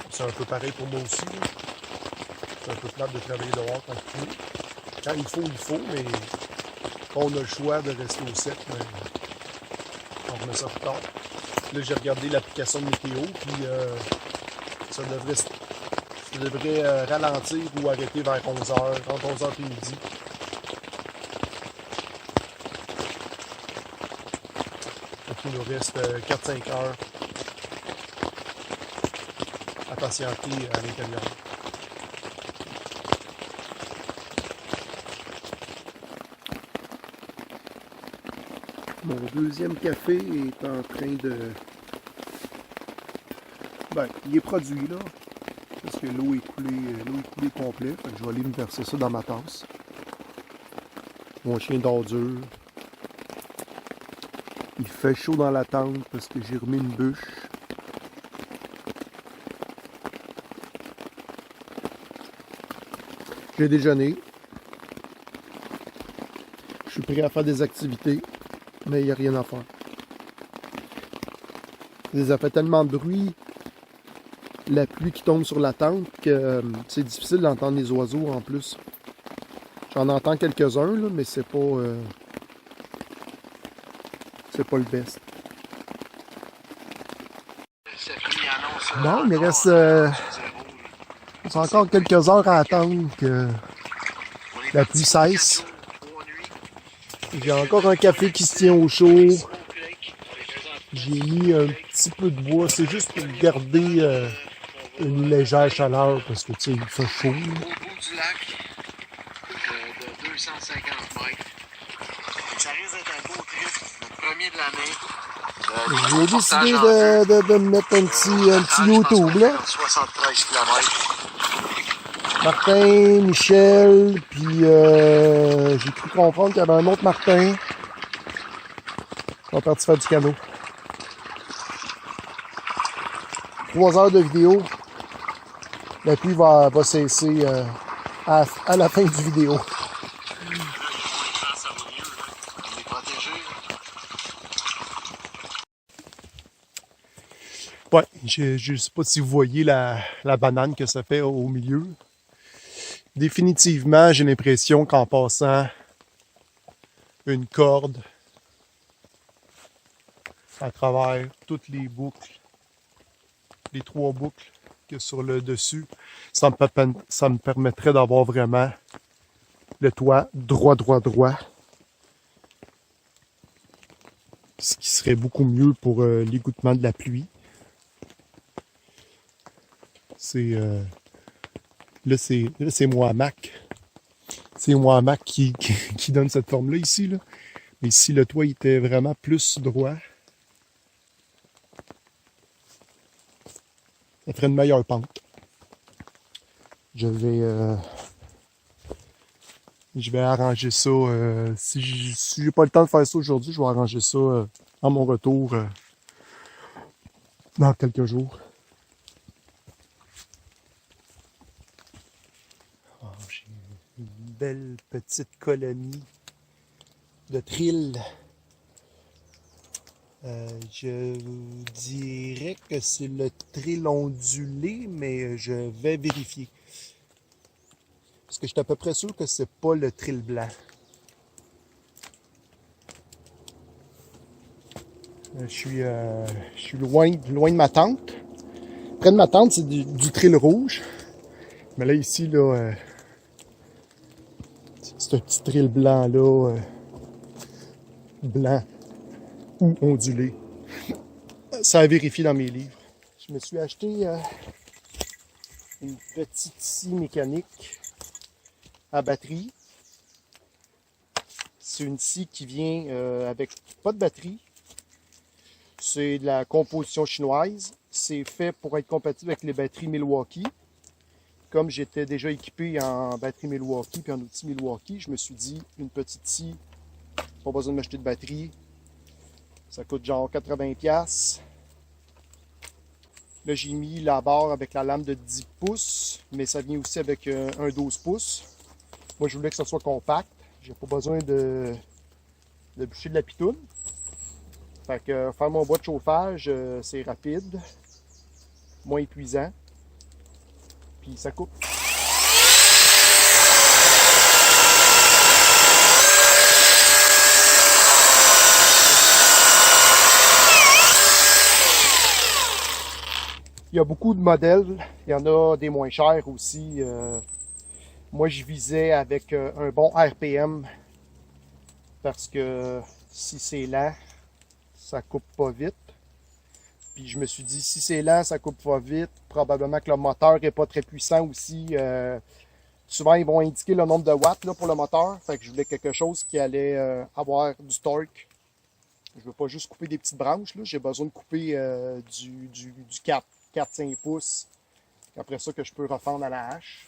C'est un peu pareil pour moi aussi. Là. C'est un peu plate de travailler dehors quand il pleut. Quand il faut, mais quand on a le choix de rester au sec, ben, on remet ça plus tard. Là, j'ai regardé l'application de météo, puis ça devrait ralentir ou arrêter vers 11h, entre 11h et midi. Donc, il nous reste 4-5 heures à patienter à l'intérieur. Mon deuxième café est en train de... Ben, il est produit là, parce que l'eau est coulée complet. Fait que je vais aller me verser ça dans ma tasse. Mon chien dort dur. Il fait chaud dans la tente parce que j'ai remis une bûche. J'ai déjeuné. Je suis prêt à faire des activités. Mais il n'y a rien à faire. Ça fait tellement de bruit, la pluie qui tombe sur la tente, que c'est difficile d'entendre les oiseaux en plus. J'en entends quelques-uns, là, mais c'est pas le best. Bon, il me reste encore quelques heures à attendre que la pluie cesse. J'ai encore un café qui se tient au chaud. J'ai mis un petit peu de bois. C'est juste pour garder une légère chaleur parce que tu sais, il fait chaud. Au bout du lac de 250 mètres. Ça risque d'être un beau trip, le premier de l'année. J'ai décidé de me mettre un petit YouTube là. 73 km. Martin, Michel, puis j'ai cru comprendre qu'il y avait un autre Martin. On va partir faire du canot. 3 heures de vidéo. La pluie va cesser à la fin du vidéo. Je ne sais pas si vous voyez la banane que ça fait au milieu. Définitivement, j'ai l'impression qu'en passant une corde à travers toutes les boucles, les 3 boucles que sur le dessus, ça me permettrait d'avoir vraiment le toit droit. Ce qui serait beaucoup mieux pour l'égouttement de la pluie. Là, c'est Mohamac. C'est Mohamac qui donne cette forme-là ici. Là. Mais si le toit était vraiment plus droit, ça ferait une meilleure pente. Je vais arranger ça. Si j'ai pas le temps de faire ça aujourd'hui, je vais arranger ça à mon retour dans quelques jours. Oh, j'ai une belle petite colonie de trilles. Je dirais que c'est le trill ondulé, mais je vais vérifier. Parce que je suis à peu près sûr que c'est pas le trill blanc. Je suis loin de ma tente. Près de ma tente, c'est du trill rouge. Mais là, ici, là, c'est un petit trill blanc, là. Blanc ou ondulé. Ça a vérifié dans mes livres. Je me suis acheté une petite scie mécanique à batterie. C'est une scie qui vient avec pas de batterie. C'est de la composition chinoise. C'est fait pour être compatible avec les batteries Milwaukee. Comme j'étais déjà équipé en batterie Milwaukee puis en outils Milwaukee, je me suis dit, une petite scie, pas besoin de m'acheter de batterie. Ça coûte genre 80$. Là, j'ai mis la barre avec la lame de 10 pouces, mais ça vient aussi avec un 12 pouces. Moi, je voulais que ça soit compact. J'ai pas besoin de bûcher de la pitoune. Fait que faire mon bois de chauffage, c'est rapide, moins épuisant, puis ça coupe. Il y a beaucoup de modèles, il y en a des moins chers aussi. Moi, je visais avec un bon RPM parce que si c'est lent, ça coupe pas vite. Puis je me suis dit, si c'est lent, ça coupe pas vite, probablement que le moteur n'est pas très puissant aussi. Souvent, ils vont indiquer le nombre de watts là, pour le moteur. Fait que je voulais quelque chose qui allait avoir du torque. Je veux pas juste couper des petites branches. J'ai besoin de couper du 4-5 pouces. Après ça, que je peux refendre à la hache.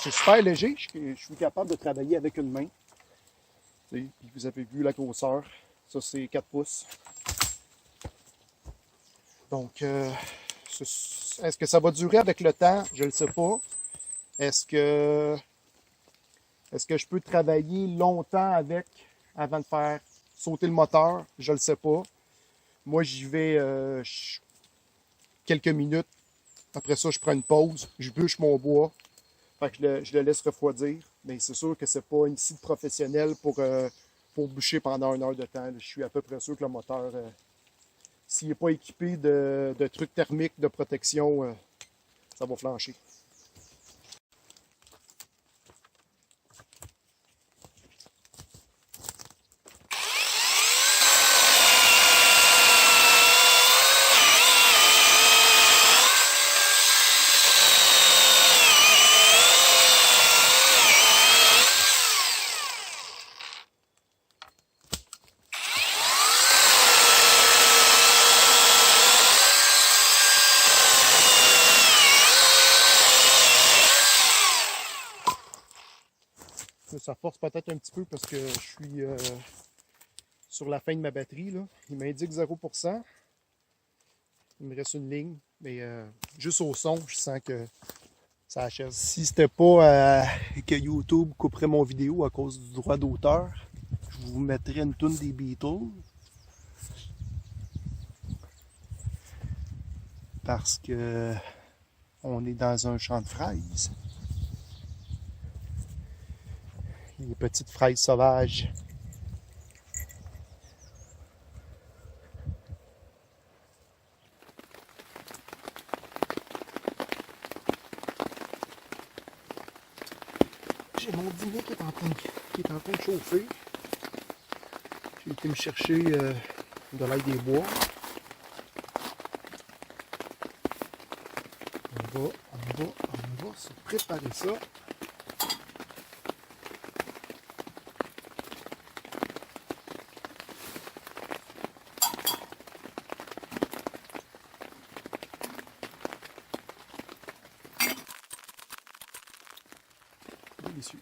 C'est super léger, je suis capable de travailler avec une main. Puis vous avez vu la grosseur, ça c'est 4 pouces. Donc, est-ce que ça va durer avec le temps? Je ne le sais pas. Est-ce que je peux travailler longtemps avec avant de faire sauter le moteur? Je ne le sais pas. Moi, j'y vais quelques minutes. Après ça, je prends une pause, je bûche mon bois. Fait que je le laisse refroidir. Mais c'est sûr que c'est pas une scie professionnelle pour bûcher pendant 1 heure de temps. Je suis à peu près sûr que le moteur, s'il n'est pas équipé de trucs thermiques de protection, ça va flancher. Ça force peut-être un petit peu parce que je suis sur la fin de ma batterie. Là. Il m'indique 0%. Il me reste une ligne. Mais juste au son, je sens que ça achève. Si c'était pas que YouTube couperait mon vidéo à cause du droit d'auteur, je vous mettrais une toune des Beatles. Parce que on est dans un champ de fraises. Les petites fraises sauvages. J'ai mon dîner qui est en train de chauffer. J'ai été me chercher de l'ail des bois. On va se préparer ça. Délicieux.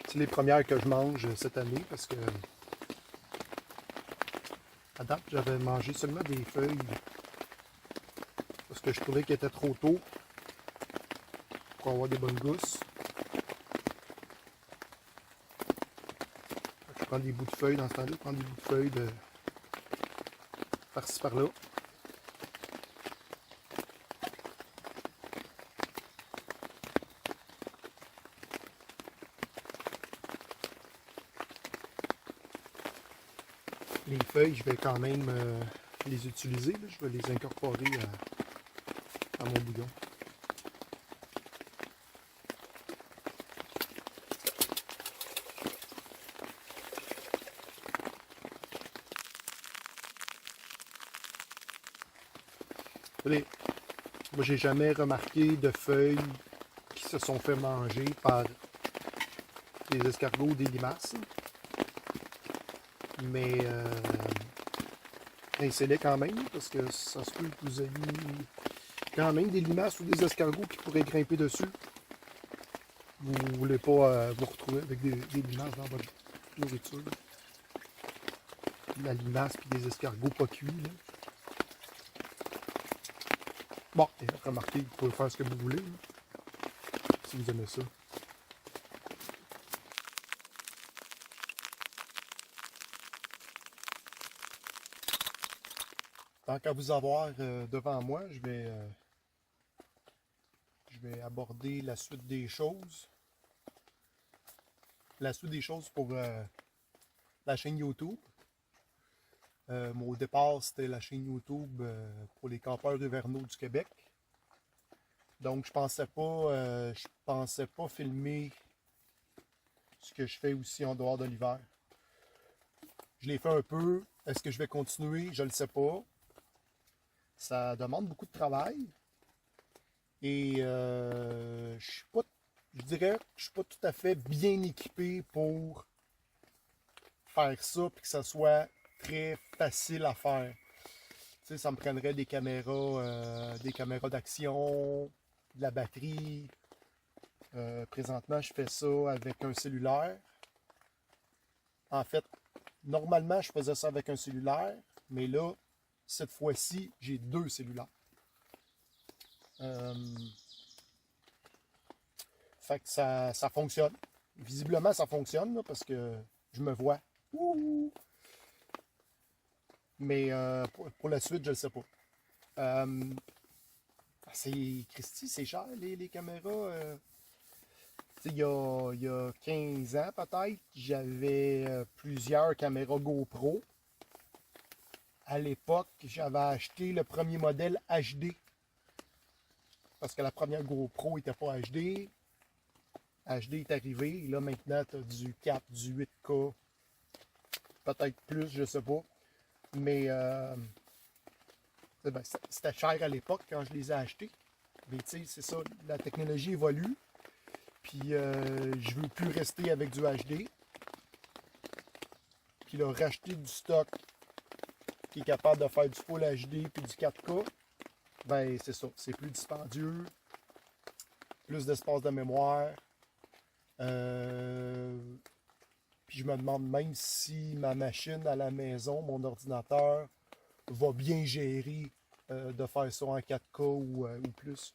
C'est les premières que je mange cette année parce que à date, j'avais mangé seulement des feuilles parce que je trouvais qu'il était trop tôt pour avoir des bonnes gousses. Je prends des bouts de feuilles dans ce temps-là, je prends des bouts de feuilles de par-ci par-là. Les feuilles, je vais quand même les utiliser. Là. Je vais les incorporer à mon bouillon. Moi, j'ai jamais remarqué de feuilles qui se sont fait manger par des escargots ou des limaces. Mais rincez-les quand même, parce que ça se peut que vous ayez quand même des limaces ou des escargots qui pourraient grimper dessus. Vous ne voulez pas vous retrouver avec des limaces dans votre nourriture. De la limace et des escargots pas cuits. Là. Bon, et remarquez, vous pouvez faire ce que vous voulez, là, si vous aimez ça. Tant qu'à vous avoir devant moi, je vais aborder la suite des choses. La suite des choses pour la chaîne YouTube. Au départ, c'était la chaîne YouTube pour les campeurs hivernaux du Québec. Donc, je pensais pas filmer ce que je fais aussi en dehors de l'hiver. Je l'ai fait un peu. Est-ce que je vais continuer? Je ne le sais pas. Ça demande beaucoup de travail. Et je dirais que je ne suis pas tout à fait bien équipé pour faire ça et que ça soit très facile à faire. Tu sais, ça me prendrait des caméras d'action, de la batterie. Présentement, je fais ça avec un cellulaire. En fait, normalement, je faisais ça avec un cellulaire, mais là, cette fois-ci, j'ai 2 cellulaires. Fait que ça fonctionne. Visiblement, ça fonctionne là, parce que je me vois. Ouh! Mais pour la suite, je ne le sais pas. Christy, c'est cher les caméras. Il y a 15 ans peut-être, j'avais plusieurs caméras GoPro. À l'époque, j'avais acheté le premier modèle HD. Parce que la première GoPro n'était pas HD. HD est arrivé. Et là, maintenant, tu as du 4, du 8K. Peut-être plus, je ne sais pas. Mais c'était cher à l'époque quand je les ai achetés. Mais tu sais, c'est ça, la technologie évolue. Puis je ne veux plus rester avec du HD. Puis là, racheter du stock qui est capable de faire du Full HD puis du 4K, ben c'est ça, c'est plus dispendieux, plus d'espace de mémoire. Puis je me demande même si ma machine à la maison, mon ordinateur, va bien gérer de faire ça en 4K ou plus.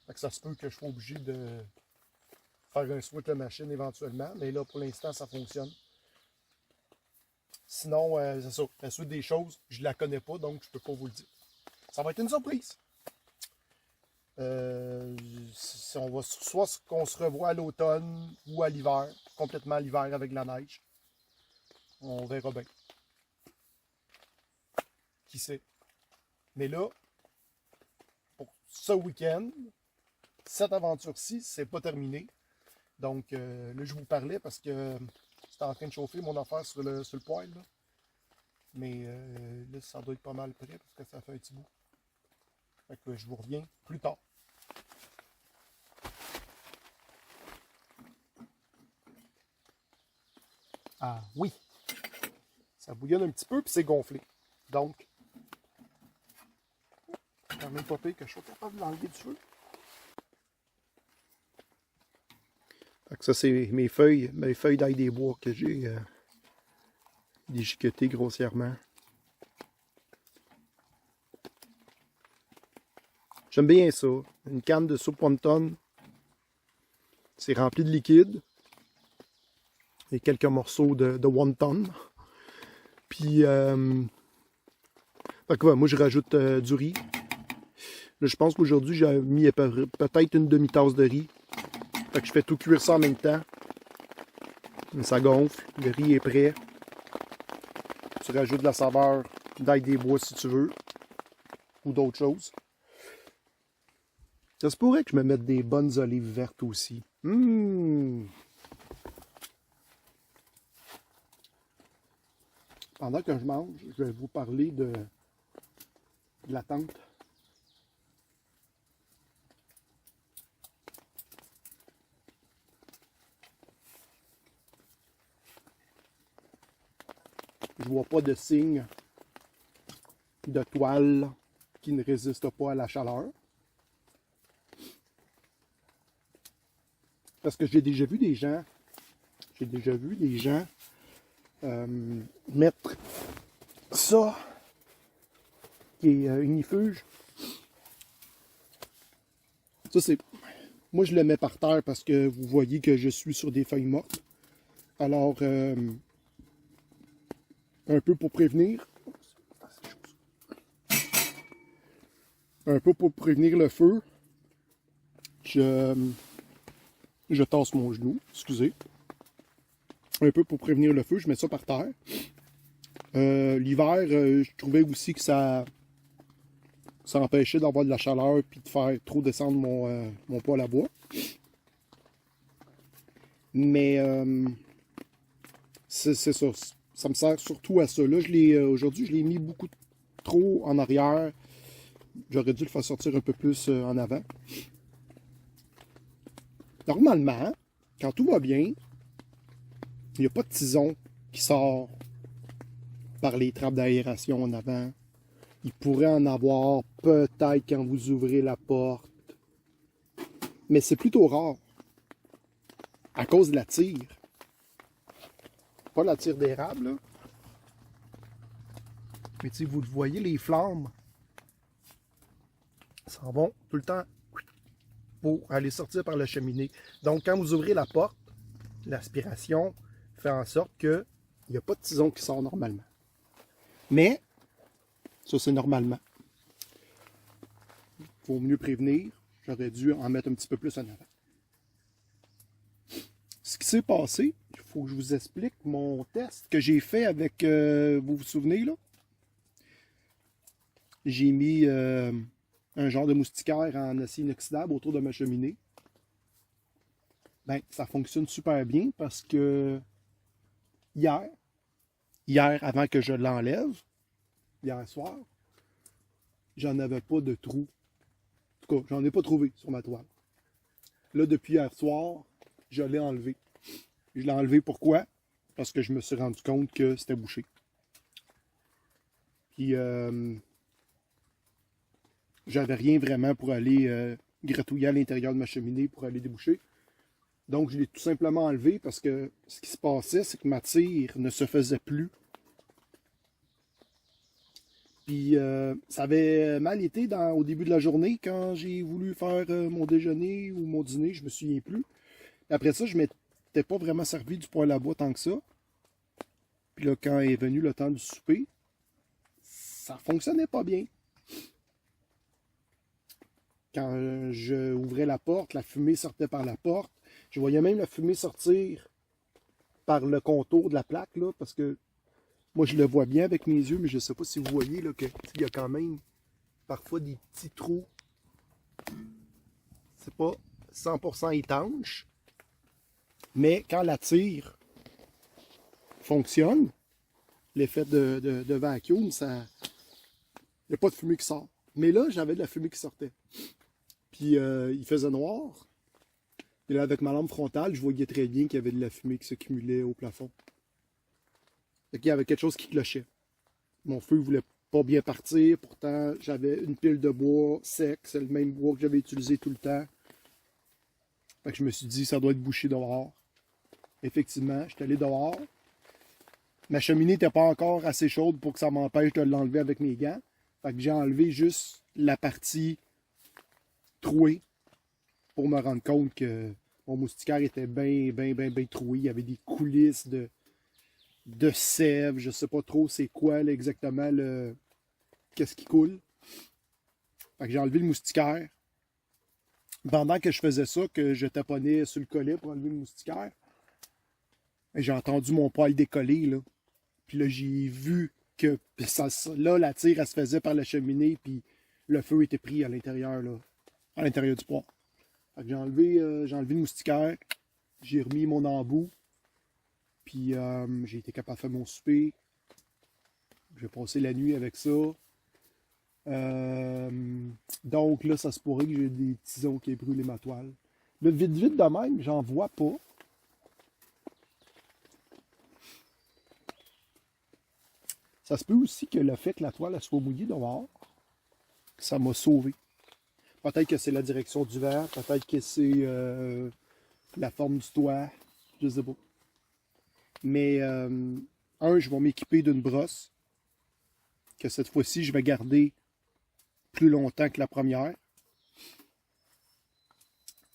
Fait que ça se peut que je sois obligé de faire un switch de machine éventuellement, mais là pour l'instant ça fonctionne. Sinon, c'est ça, la suite des choses, je ne la connais pas, donc je ne peux pas vous le dire. Ça va être une surprise. On va soit qu'on se revoit à l'automne ou à l'hiver, complètement à l'hiver avec la neige. On verra bien. Qui sait? Mais là, pour ce week-end, cette aventure-ci, c'est pas terminé. Donc là, je vous parlais parce que c'était en train de chauffer mon affaire sur le poêle. Là. Mais là, ça doit être pas mal prêt parce que ça fait un petit bout. Fait que je vous reviens plus tard. Ah oui! Ça bouillonne un petit peu puis c'est gonflé. Donc, c'est quand même pas pire que je sois capable de l'enlever du feu. Fait que ça, c'est mes feuilles d'ail des bois que j'ai déchiquetées grossièrement. J'aime bien ça. Une canne de soupe wonton. C'est rempli de liquide. Et quelques morceaux de wonton. Puis, moi, je rajoute du riz. Là, je pense qu'aujourd'hui, j'ai mis peut-être une demi-tasse de riz. Fait que je fais tout cuire ça en même temps. Ça gonfle. Le riz est prêt. Tu rajoutes de la saveur d'ail des bois si tu veux. Ou d'autres choses. Ça se pourrait que je me mette des bonnes olives vertes aussi. Pendant que je mange, je vais vous parler de la tente. Je vois pas de signe de toile qui ne résiste pas à la chaleur. Parce que j'ai déjà vu des gens mettre ça, qui est unifuge. Ça, c'est... Moi, je le mets par terre parce que vous voyez que je suis sur des feuilles mortes. Alors, un peu pour prévenir. Un peu pour prévenir le feu. Je tasse mon genou, excusez. Un peu pour prévenir le feu, je mets ça par terre. L'hiver, je trouvais aussi que ça empêchait d'avoir de la chaleur et de faire trop descendre mon poêle à bois. Mais c'est ça. Ça me sert surtout à ça. Là, aujourd'hui, je l'ai mis beaucoup trop en arrière. J'aurais dû le faire sortir un peu plus en avant. Normalement, quand tout va bien, il n'y a pas de tison qui sort par les trappes d'aération en avant. Il pourrait en avoir peut-être quand vous ouvrez la porte. Mais c'est plutôt rare. À cause de la tire. Pas la tire d'érable, là. Mais tu sais, vous le voyez, les flammes s'en vont tout le temps pour aller sortir par la cheminée. Donc, quand vous ouvrez la porte, l'aspiration fait en sorte qu'il n'y a pas de tison qui sort normalement. Mais, ça c'est normalement. Il faut mieux prévenir. J'aurais dû en mettre un petit peu plus en avant. Ce qui s'est passé, il faut que je vous explique mon test que j'ai fait avec, vous vous souvenez là? J'ai mis un genre de moustiquaire en acier inoxydable autour de ma cheminée. Ben, ça fonctionne super bien parce que hier, avant que je l'enlève, hier soir, j'en avais pas de trou. En tout cas, j'en ai pas trouvé sur ma toile. Là, depuis hier soir, je l'ai enlevé. Je l'ai enlevé pourquoi? Parce que je me suis rendu compte que c'était bouché. Puis j'avais rien vraiment pour aller gratouiller à l'intérieur de ma cheminée pour aller déboucher. Donc je l'ai tout simplement enlevé parce que ce qui se passait, c'est que ma tire ne se faisait plus. Puis ça avait mal été au début de la journée quand j'ai voulu faire mon déjeuner ou mon dîner, je me souviens plus. Après ça, je m'étais pas vraiment servi du poêle à bois tant que ça. Puis là, quand est venu le temps du souper, ça fonctionnait pas bien. Quand je ouvrais la porte, la fumée sortait par la porte. Je voyais même la fumée sortir par le contour de la plaque, là, parce que moi, je le vois bien avec mes yeux, mais je ne sais pas si vous voyez là, qu'il y a quand même parfois des petits trous. C'est pas 100% étanche, mais quand la tire fonctionne, l'effet de vacuum, ça, il n'y a pas de fumée qui sort. Mais là, j'avais de la fumée qui sortait. Puis il faisait noir. Et là, avec ma lampe frontale, je voyais très bien qu'il y avait de la fumée qui s'accumulait au plafond. Fait qu'il y avait quelque chose qui clochait. Mon feu ne voulait pas bien partir. Pourtant, j'avais une pile de bois sec. C'est le même bois que j'avais utilisé tout le temps. Fait que je me suis dit, ça doit être bouché dehors. Effectivement, je suis allé dehors. Ma cheminée n'était pas encore assez chaude pour que ça m'empêche de l'enlever avec mes gants. Fait que j'ai enlevé juste la partie trouée pour me rendre compte que mon moustiquaire était bien troué. Il y avait des coulisses de sève. Je ne sais pas trop c'est quoi là, exactement qu'est-ce qui coule. Fait que j'ai enlevé le moustiquaire. Pendant que je faisais ça, que je taponnais sur le collet pour enlever le moustiquaire, j'ai entendu mon poêle décoller, là. Puis là, j'ai vu que là, la tire, elle se faisait par la cheminée, puis le feu était pris à l'intérieur, là, à l'intérieur du poêle. Fait que j'ai enlevé le moustiquaire, j'ai remis mon embout, puis j'ai été capable de faire mon souper. J'ai passé la nuit avec ça. Donc là, ça se pourrait que j'ai des tisons qui aient brûlé ma toile. Le vite de même, j'en vois pas. Ça se peut aussi que le fait que la toile elle soit mouillée dehors, ça m'a sauvé. Peut-être que c'est la direction du vent, peut-être que c'est la forme du toit, je sais pas. Mais je vais m'équiper d'une brosse, que cette fois-ci, je vais garder plus longtemps que la première.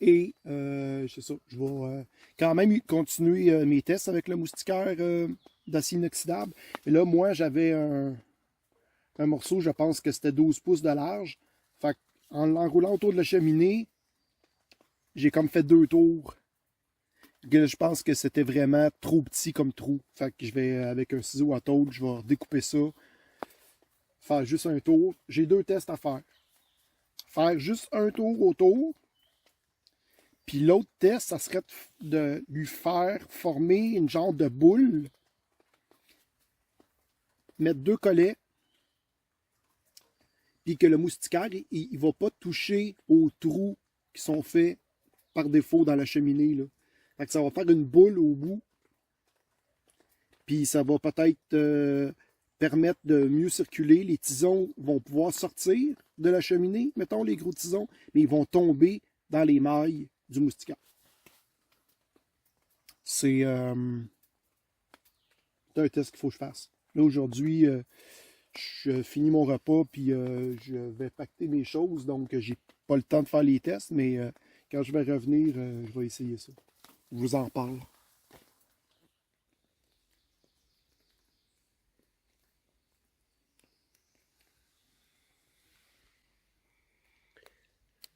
Et c'est ça, je vais quand même continuer mes tests avec le moustiquaire d'acier inoxydable. Et là, moi, j'avais un morceau, je pense que c'était 12 pouces de large. Fait qu'en l'enroulant autour de la cheminée, j'ai comme fait 2 tours. Je pense que c'était vraiment trop petit comme trou. Fait que je vais, avec un ciseau à tôle, je vais découper ça. Faire juste un tour. J'ai 2 tests à faire. Faire juste un tour autour. Puis l'autre test, ça serait de lui faire former une genre de boule. Mettre 2 collets. Puis que le moustiquaire, il ne va pas toucher aux trous qui sont faits par défaut dans la cheminée, là. Fait que ça va faire une boule au bout. Puis ça va peut-être permettre de mieux circuler. Les tisons vont pouvoir sortir de la cheminée, mettons les gros tisons, mais ils vont tomber dans les mailles du moustiquaire. C'est un test qu'il faut que je fasse. Là, aujourd'hui, je finis mon repas, puis je vais pacter mes choses, donc j'ai pas le temps de faire les tests, mais quand je vais revenir, je vais essayer ça. Je vous en parle.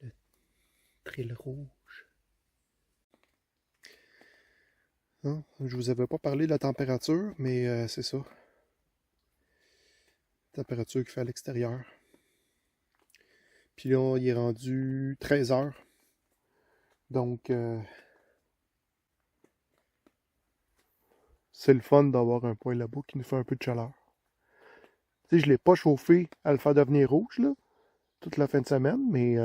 Le trill rouge. Hein? Je vous avais pas parlé de la température, mais c'est ça. Température qu'il fait à l'extérieur. Puis là, il est rendu 13 heures. Donc, c'est le fun d'avoir un poêle là-bas qui nous fait un peu de chaleur. Tu sais, je ne l'ai pas chauffé à le faire devenir rouge, là, toute la fin de semaine, mais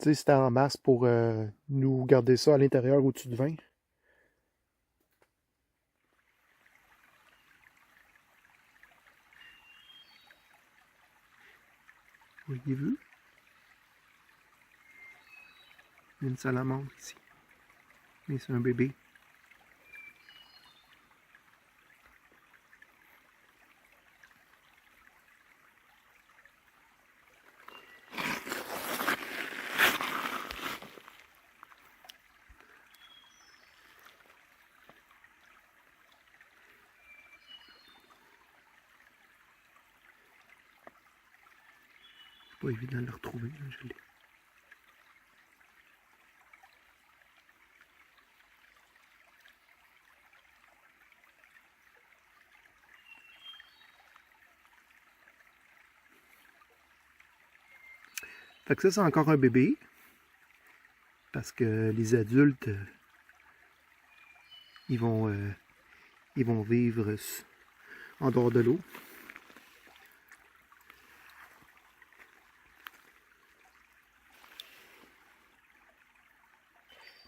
tu sais, c'était en masse pour nous garder ça à l'intérieur au-dessus de 20. Vous l'avez vu? Il y a une salamandre ici. Mais c'est un bébé. C'est pas évident de le retrouver, là, je l'ai. Fait que ça, c'est encore un bébé. Parce que les adultes, ils vont vivre en dehors de l'eau.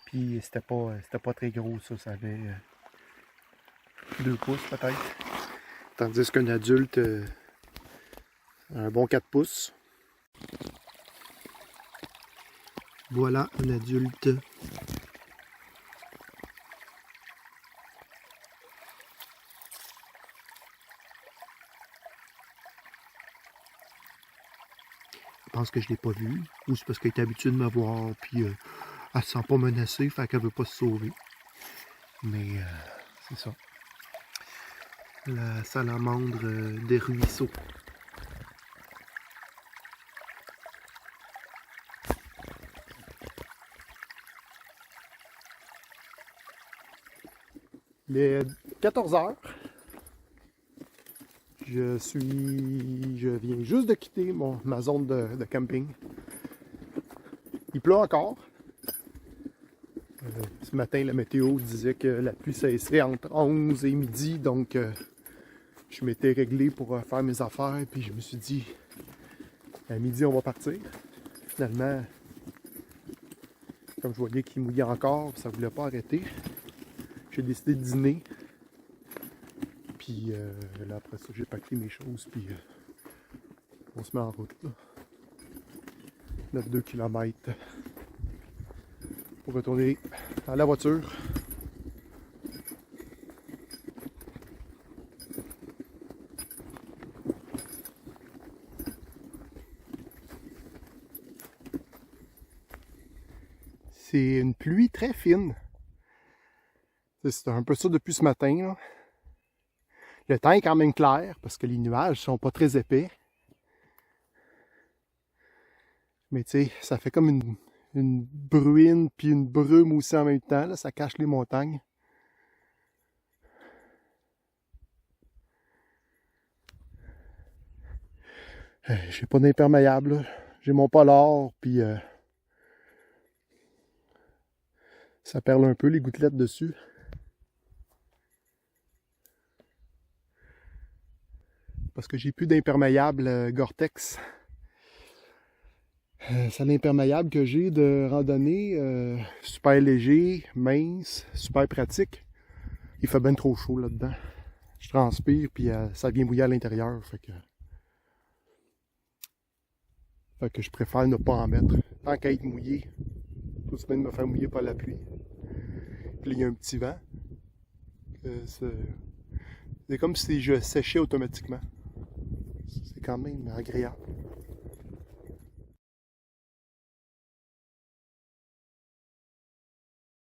Puis c'était pas très gros, ça avait 2 pouces peut-être. Tandis qu'un adulte a un bon 4 pouces. Voilà un adulte. Je pense que je ne l'ai pas vu. Ou c'est parce qu'elle est habituée de me voir. Puis elle ne se sent pas menacée. Fait qu'elle ne veut pas se sauver. Mais c'est ça. La salamandre des ruisseaux. Il est 14 h. Je viens juste de quitter ma zone de camping. Il pleut encore. Ce matin, la météo disait que la pluie cesserait entre 11 et midi, donc je m'étais réglé pour faire mes affaires, puis je me suis dit, à midi, on va partir. Finalement, comme je voyais qu'il mouillait encore, ça ne voulait pas arrêter. J'ai décidé de dîner. Puis là, après ça, j'ai pacté mes choses, puis on se met en route. Là. 9-2 km pour retourner à la voiture. C'est une pluie très fine. C'est un peu ça depuis ce matin. Là. Le temps est quand même clair parce que les nuages sont pas très épais. Mais tu sais, ça fait comme une bruine puis une brume aussi en même temps. Là, ça cache les montagnes. J'ai pas d'imperméable. J'ai mon polar puis ça perle un peu les gouttelettes dessus. Parce que j'ai plus d'imperméable Gore-Tex. C'est l'imperméable que j'ai de randonnée, super léger, mince, super pratique. Il fait bien trop chaud là-dedans. Je transpire puis ça vient mouiller à l'intérieur. Fait que je préfère ne pas en mettre. Tant qu'à être mouillé, tout de même me faire mouiller par la pluie. Puis là, il y a un petit vent. C'est comme si je séchais automatiquement. C'est quand même agréable.